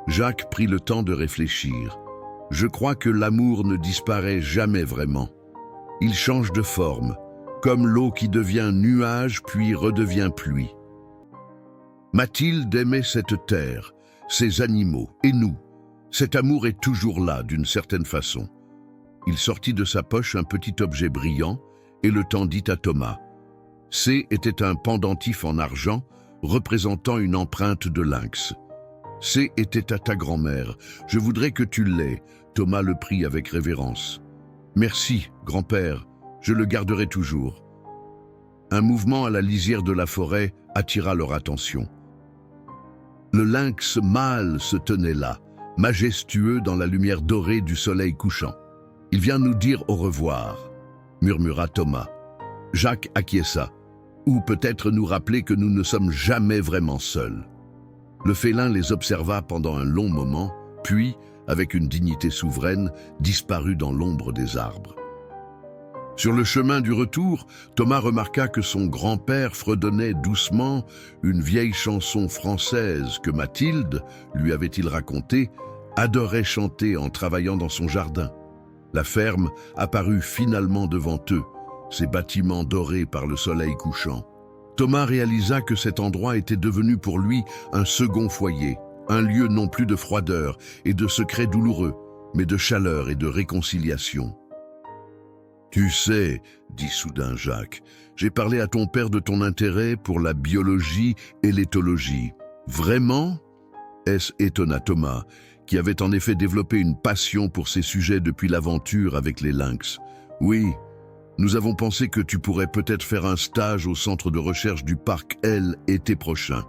Jacques prit le temps de réfléchir. « Je crois que l'amour ne disparaît jamais vraiment. Il change de forme, comme l'eau qui devient nuage puis redevient pluie. Mathilde aimait cette terre, ces animaux et nous. Cet amour est toujours là d'une certaine façon. » Il sortit de sa poche un petit objet brillant et le tendit à Thomas. Était un pendentif en argent représentant une empreinte de lynx. Était à ta grand-mère. Je voudrais que tu l'aies. Thomas le prit avec révérence. Merci, grand-père. Je le garderai toujours. Un mouvement à la lisière de la forêt attira leur attention. Le lynx mâle se tenait là, majestueux dans la lumière dorée du soleil couchant. « Il vient nous dire au revoir », murmura Thomas. Jacques acquiesça, ou peut-être nous rappeler que nous ne sommes jamais vraiment seuls. Le félin les observa pendant un long moment, puis, avec une dignité souveraine, disparut dans l'ombre des arbres. Sur le chemin du retour, Thomas remarqua que son grand-père fredonnait doucement une vieille chanson française que Mathilde, lui avait-il racontée, adorait chanter en travaillant dans son jardin. La ferme apparut finalement devant eux, ses bâtiments dorés par le soleil couchant. Thomas réalisa que cet endroit était devenu pour lui un second foyer, un lieu non plus de froideur et de secrets douloureux, mais de chaleur et de réconciliation. « Tu sais, dit soudain Jacques, j'ai parlé à ton père de ton intérêt pour la biologie et l'éthologie. Vraiment ?» étonna Thomas, qui avait en effet développé une passion pour ces sujets depuis l'aventure avec les lynx. « Oui, nous avons pensé que tu pourrais peut-être faire un stage au centre de recherche du parc L l'été prochain.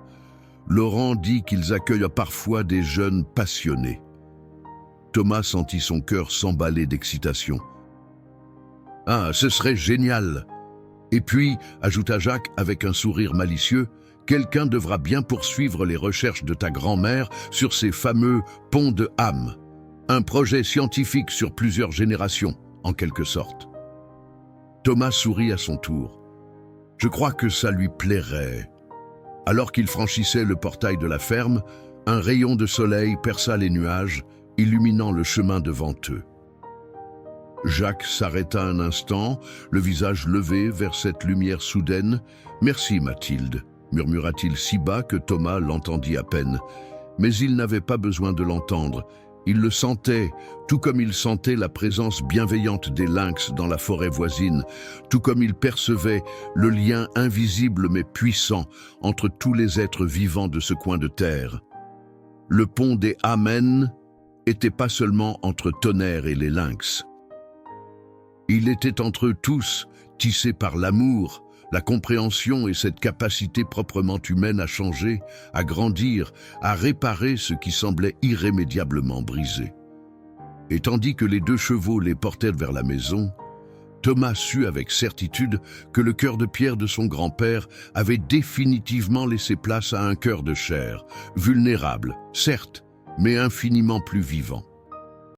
Laurent dit qu'ils accueillent parfois des jeunes passionnés. » Thomas sentit son cœur s'emballer d'excitation. « Ah, ce serait génial !» Et puis, ajouta Jacques avec un sourire malicieux, « quelqu'un devra bien poursuivre les recherches de ta grand-mère sur ces fameux ponts de Ham. Un projet scientifique sur plusieurs générations, en quelque sorte. » Thomas sourit à son tour. « Je crois que ça lui plairait. » Alors qu'il franchissait le portail de la ferme, un rayon de soleil perça les nuages, illuminant le chemin devant eux. Jacques s'arrêta un instant, le visage levé vers cette lumière soudaine. « Merci, Mathilde », murmura-t-il si bas que Thomas l'entendit à peine. Mais il n'avait pas besoin de l'entendre. Il le sentait, tout comme il sentait la présence bienveillante des lynx dans la forêt voisine, tout comme il percevait le lien invisible mais puissant entre tous les êtres vivants de ce coin de terre. Le pont des Amen était pas seulement entre Tonnerre et les lynx. Il était entre eux tous, tissé par l'amour, la compréhension et cette capacité proprement humaine à changer, à grandir, à réparer ce qui semblait irrémédiablement brisé. Et tandis que les deux chevaux les portaient vers la maison, Thomas sut avec certitude que le cœur de pierre de son grand-père avait définitivement laissé place à un cœur de chair, vulnérable, certes, mais infiniment plus vivant.